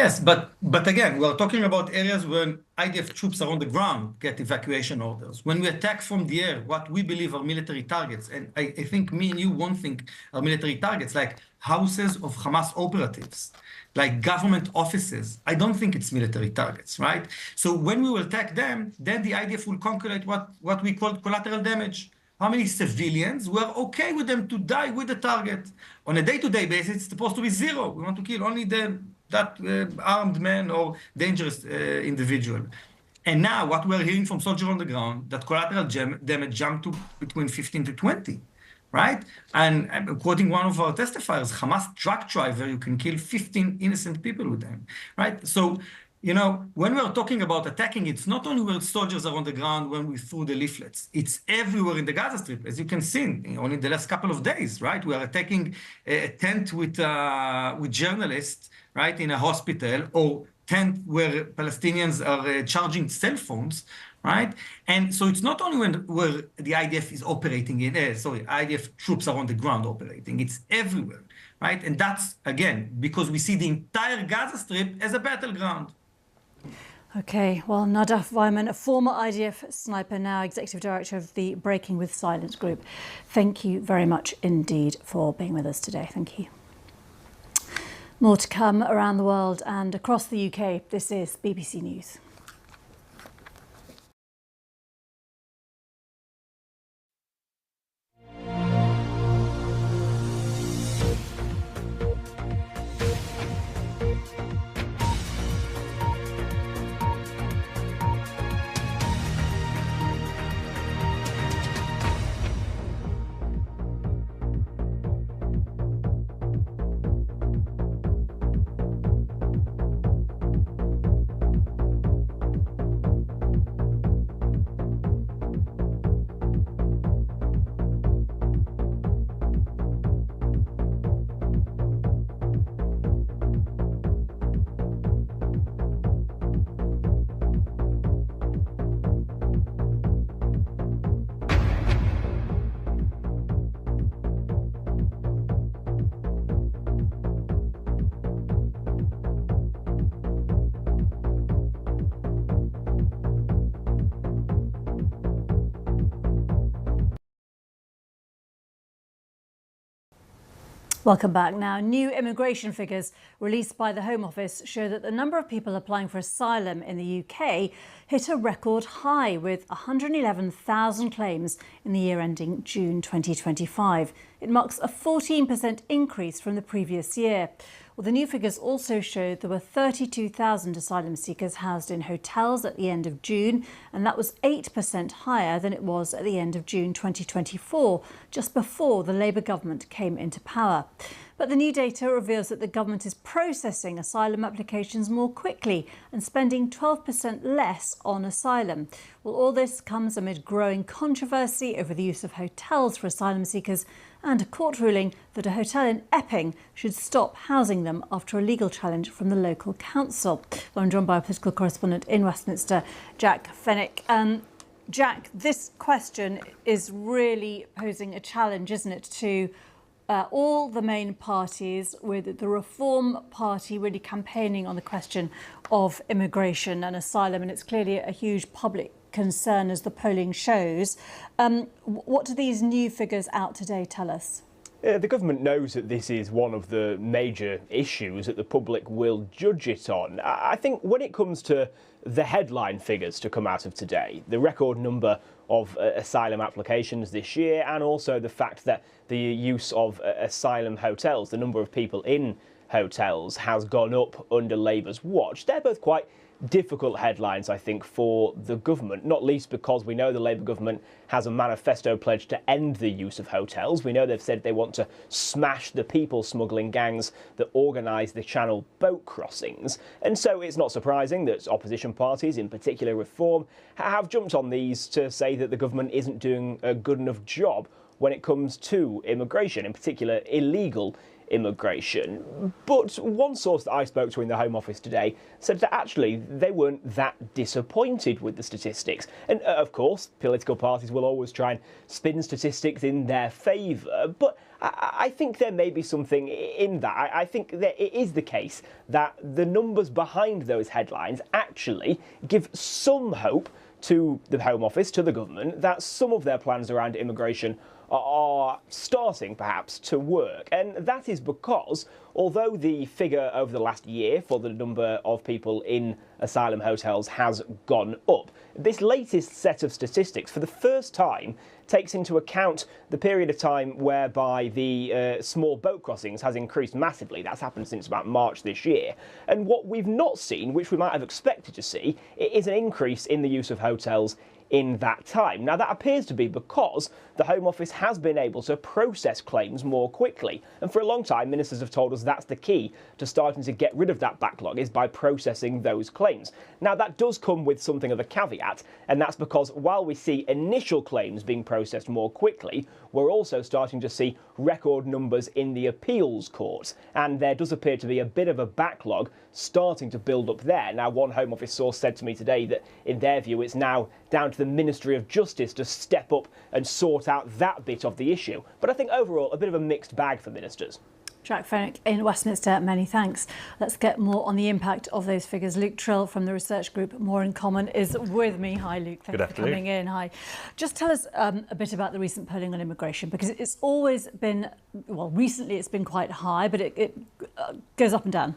Yes, but again, we're talking about areas where IDF troops are on the ground get evacuation orders. When we attack from the air, what we believe are military targets, and I think me and you won't think are military targets, like houses of Hamas operatives, like government offices, I don't think it's military targets, right? So when we will attack them, then the IDF will calculate what we call collateral damage. How many civilians were okay with them to die with the target? On a day-to-day basis, it's supposed to be zero. We want to kill only that armed man or dangerous individual. And now what we're hearing from soldiers on the ground, that collateral damage jumped to between 15 to 20, right? And I'm quoting one of our testifiers, Hamas truck driver, you can kill 15 innocent people with them, right? So, you know, when we're talking about attacking, it's not only where soldiers are on the ground when we threw the leaflets. It's everywhere in the Gaza Strip, as you can see, only the last couple of days, right? We are attacking a tent with journalists, right, in a hospital, or tent where Palestinians are charging cell phones, right? And so it's not only where the IDF is operating IDF troops are on the ground operating, it's everywhere, right? And that's, again, because we see the entire Gaza Strip as a battleground. Okay, well, Nadav Weiman, a former IDF sniper, now Executive Director of the Breaking with Silence group. Thank you very much indeed for being with us today. Thank you. More to come around the world and across the UK. This is BBC News. Welcome back. Now, new immigration figures released by the Home Office show that the number of people applying for asylum in the UK hit a record high, with 111,000 claims in the year ending June 2025. It marks a 14% increase from the previous year. Well, the new figures also showed there were 32,000 asylum seekers housed in hotels at the end of June, and that was 8% higher than it was at the end of June 2024, just before the Labour government came into power. But the new data reveals that the government is processing asylum applications more quickly and spending 12% less on asylum. Well, all this comes amid growing controversy over the use of hotels for asylum seekers and a court ruling that a hotel in Epping should stop housing them after a legal challenge from the local council. Well, I'm joined by a political correspondent in Westminster, Jack Fenwick. Jack, this question is really posing a challenge, isn't it, to all the main parties, with the Reform Party really campaigning on the question of immigration and asylum, and it's clearly a huge public concern, as the polling shows. What do these new figures out today tell us? The government knows that this is one of the major issues that the public will judge it on. I think when it comes to the headline figures to come out of today, the record number of asylum applications this year, and also the fact that the use of asylum hotels, the number of people in hotels, has gone up under Labour's watch, they're both quite difficult headlines, I think, for the government, not least because we know the Labour government has a manifesto pledge to end the use of hotels. We know they've said they want to smash the people smuggling gangs that organise the Channel boat crossings. And so it's not surprising that opposition parties, in particular Reform, have jumped on these to say that the government isn't doing a good enough job when it comes to immigration, in particular illegal immigration. But one source that I spoke to in the Home Office today said that actually they weren't that disappointed with the statistics. And of course, political parties will always try and spin statistics in their favour, but I think there may be something in that. I think that it is the case that the numbers behind those headlines actually give some hope to the Home Office, to the government, that some of their plans around immigration are starting perhaps to work. And that is because although the figure over the last year for the number of people in asylum hotels has gone up, this latest set of statistics for the first time takes into account the period of time whereby the small boat crossings has increased massively. That's happened since about March this year. And what we've not seen, which we might have expected to see, is an increase in the use of hotels in that time. Now, that appears to be because the Home Office has been able to process claims more quickly. And for a long time, ministers have told us that's the key to starting to get rid of that backlog, is by processing those claims. Now, that does come with something of a caveat, and that's because while we see initial claims being processed more quickly, we're also starting to see record numbers in the appeals courts. And there does appear to be a bit of a backlog starting to build up there. Now, one Home Office source said to me today that in their view, it's now down to the Ministry of Justice to step up and sort out that bit of the issue. But I think overall, a bit of a mixed bag for ministers. Jack Fenwick in Westminster, many thanks. Let's get more on the impact of those figures. Luke Trill from the research group More in Common is with me. Hi, Luke. Thanks for coming in. Hi. Just tell us a bit about the recent polling on immigration, because it's always been, well, recently it's been quite high, but it goes up and down.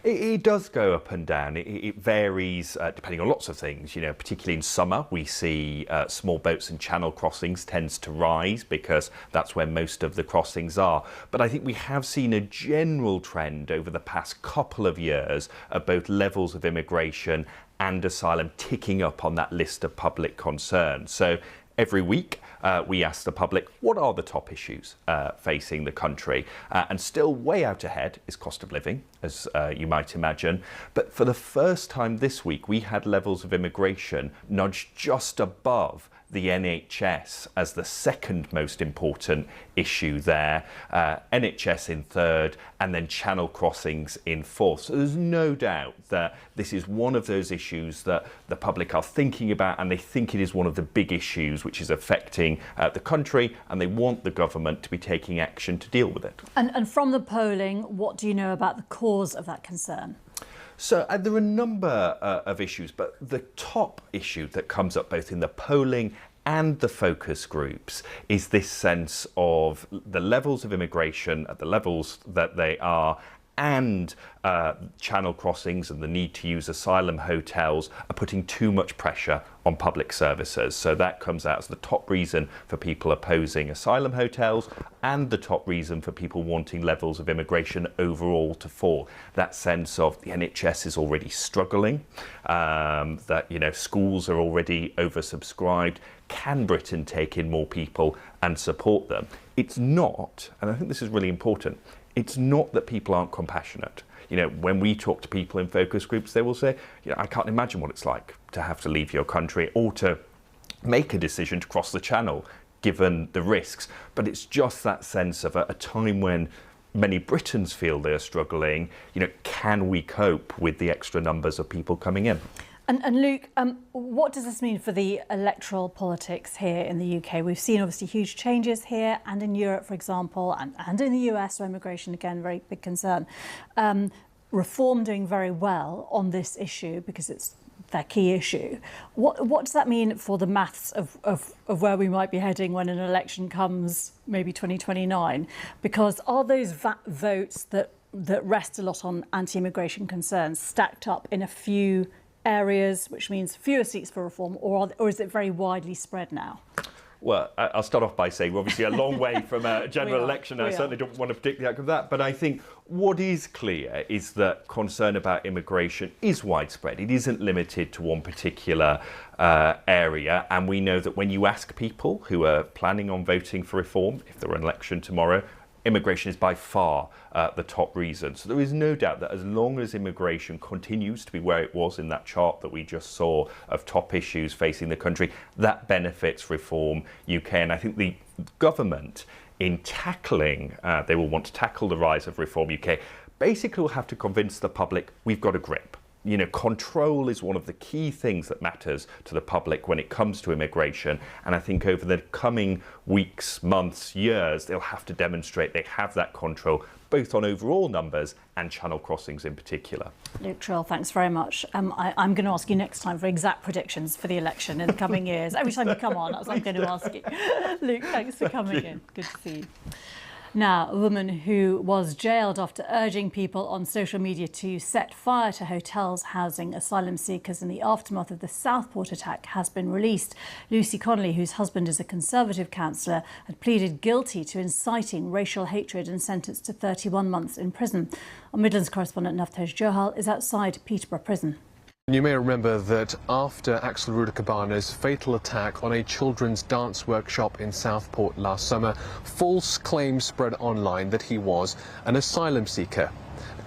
It does go up and down. It varies depending on lots of things. You know, particularly in summer, we see small boats and channel crossings tends to rise because that's where most of the crossings are. But I think we have seen a general trend over the past couple of years of both levels of immigration and asylum ticking up on that list of public concern. So every week, we ask the public, what are the top issues facing the country? And still way out ahead is cost of living, as you might imagine. But for the first time this week, we had levels of immigration nudge just above the NHS as the second most important issue there, NHS in third, and then channel crossings in fourth. So there's no doubt that this is one of those issues that the public are thinking about, and they think it is one of the big issues which is affecting the country, and they want the government to be taking action to deal with it. And from the polling, what do you know about the cause of that concern? So there are a number of issues, but the top issue that comes up both in the polling and the focus groups is this sense of the levels of immigration at the levels that they are, and channel crossings and the need to use asylum hotels are putting too much pressure on public services. So that comes out as the top reason for people opposing asylum hotels and the top reason for people wanting levels of immigration overall to fall. That sense of the NHS is already struggling, that, you know, schools are already oversubscribed. Can Britain take in more people and support them? It's not, and I think this is really important, it's not that people aren't compassionate. You know, when we talk to people in focus groups, they will say, you know, I can't imagine what it's like to have to leave your country or to make a decision to cross the channel, given the risks. But it's just that sense of a time when many Britons feel they're struggling. You know, can we cope with the extra numbers of people coming in? And Luke, what does this mean for the electoral politics here in the UK? We've seen obviously huge changes here and in Europe, for example, and in the US, where immigration, again, very big concern. Reform doing very well on this issue because it's their key issue. What does that mean for the maths of where we might be heading when an election comes, maybe 2029? Because are those votes that rest a lot on anti-immigration concerns stacked up in a few areas, which means fewer seats for reform, or is it very widely spread now? Well, I'll start off by saying we're obviously a long way from a general election. I certainly don't want to predict the outcome of that. But I think what is clear is that concern about immigration is widespread. It isn't limited to one particular area. And we know that when you ask people who are planning on voting for reform, if there were an election tomorrow, immigration is by far the top reason. So there is no doubt that as long as immigration continues to be where it was in that chart that we just saw of top issues facing the country, that benefits Reform UK. And I think the government, in tackling, they will want to tackle the rise of Reform UK, basically will have to convince the public we've got a grip. You know, control is one of the key things that matters to the public when it comes to immigration. And I think over the coming weeks, months, years, they'll have to demonstrate they have that control, both on overall numbers and channel crossings in particular. Luke Trill, thanks very much. I'm going to ask you next time for exact predictions for the election in the coming years. Every time you come on, that's what I'm going to ask you. Luke, thanks for coming in. Good to see you. Now, a woman who was jailed after urging people on social media to set fire to hotels housing asylum seekers in the aftermath of the Southport attack has been released. Lucy Connolly, whose husband is a Conservative councillor, had pleaded guilty to inciting racial hatred and sentenced to 31 months in prison. Our Midlands correspondent Navtej Johal is outside Peterborough Prison. You may remember that after Axel Rudakabana's fatal attack on a children's dance workshop in Southport last summer, false claims spread online that he was an asylum seeker.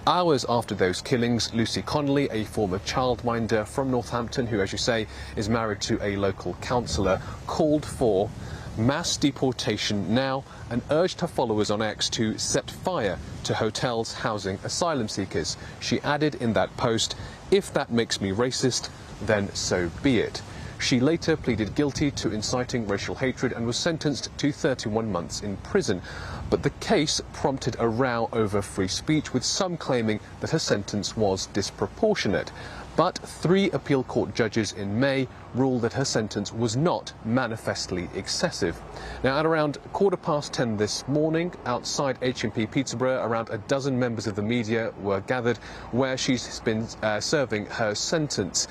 Hours after those killings, Lucy Connolly, a former childminder from Northampton, who, as you say, is married to a local councillor, called for mass deportation now and urged her followers on X to set fire to hotels housing asylum seekers. She added in that post, "If that makes me racist, then so be it." She later pleaded guilty to inciting racial hatred and was sentenced to 31 months in prison. But the case prompted a row over free speech, with some claiming that her sentence was disproportionate. But 3 appeal court judges in May ruled that her sentence was not manifestly excessive. Now, at around 10:15 this morning, outside HMP Peterborough, around a dozen members of the media were gathered where she's been serving her sentence.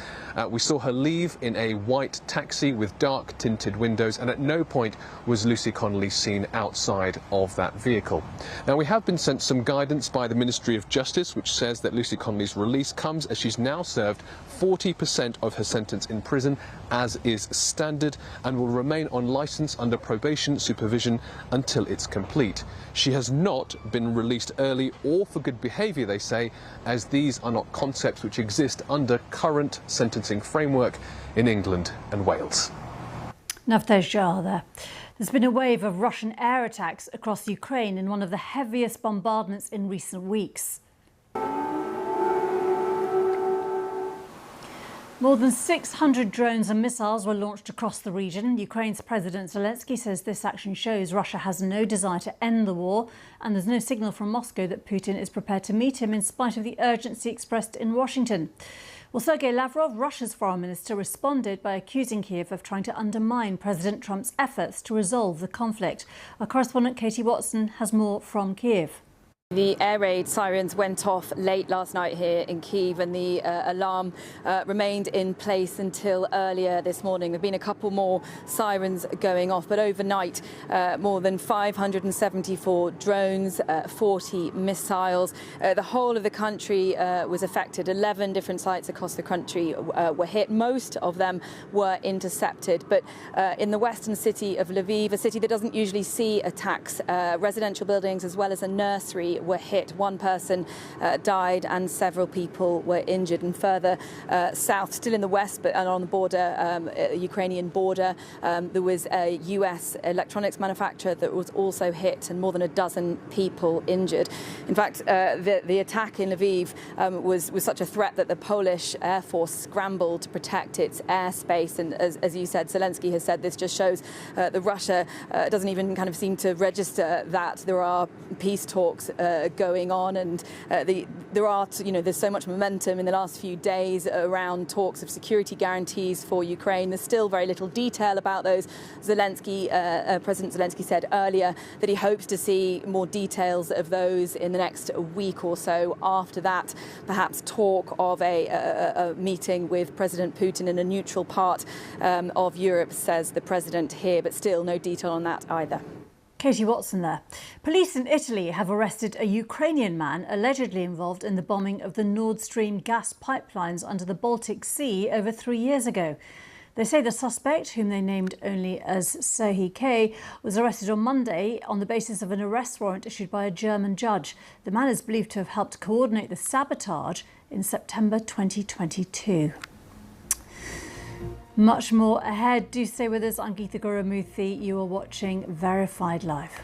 We saw her leave in a white taxi with dark tinted windows, and at no point was Lucy Connolly seen outside of that vehicle. Now, we have been sent some guidance by the Ministry of Justice, which says that Lucy Connolly's release comes as she's now served 40% of her sentence in prison, as is standard, and will remain on licence under probation supervision until it's complete. She has not been released early or for good behaviour, they say, as these are not concepts which exist under current sentencing framework in England and Wales. Navtej Johal there. There's been a wave of Russian air attacks across Ukraine in one of the heaviest bombardments in recent weeks. More than 600 drones and missiles were launched across the region. Ukraine's President Zelensky says this action shows Russia has no desire to end the war, and there's no signal from Moscow that Putin is prepared to meet him in spite of the urgency expressed in Washington. Well, Sergei Lavrov, Russia's foreign minister, responded by accusing Kiev of trying to undermine President Trump's efforts to resolve the conflict. Our correspondent Katie Watson has more from Kiev. The air raid sirens went off late last night here in Kyiv, and the alarm remained in place until earlier this morning. There have been a couple more sirens going off, but overnight more than 574 drones, 40 missiles. The whole of the country was affected. 11 different sites across the country were hit. Most of them were intercepted, but in the western city of Lviv, a city that doesn't usually see attacks, residential buildings as well as a nursery were hit. One person died and several people were injured. And further south, still in the west, but on the border, Ukrainian border, there was a US electronics manufacturer that was also hit and more than a dozen people injured. In fact, the attack in Lviv was such a threat that the Polish Air Force scrambled to protect its airspace. And as you said, Zelensky has said this just shows that Russia doesn't even kind of seem to register that there are peace talks going on, and there's so much momentum in the last few days around talks of security guarantees for Ukraine. There's still very little detail about those. President Zelensky said earlier that he hopes to see more details of those in the next week or so. After that, perhaps talk of a meeting with President Putin in a neutral part of Europe, says the president here, but still no detail on that either. Katie Watson there. Police in Italy have arrested a Ukrainian man allegedly involved in the bombing of the Nord Stream gas pipelines under the Baltic Sea over 3 years ago. They say the suspect, whom they named only as Serhiy K, was arrested on Monday on the basis of an arrest warrant issued by a German judge. The man is believed to have helped coordinate the sabotage in September 2022. Much more ahead. Do stay with us. I'm Geetha Gurumuthy. You are watching Verified Live.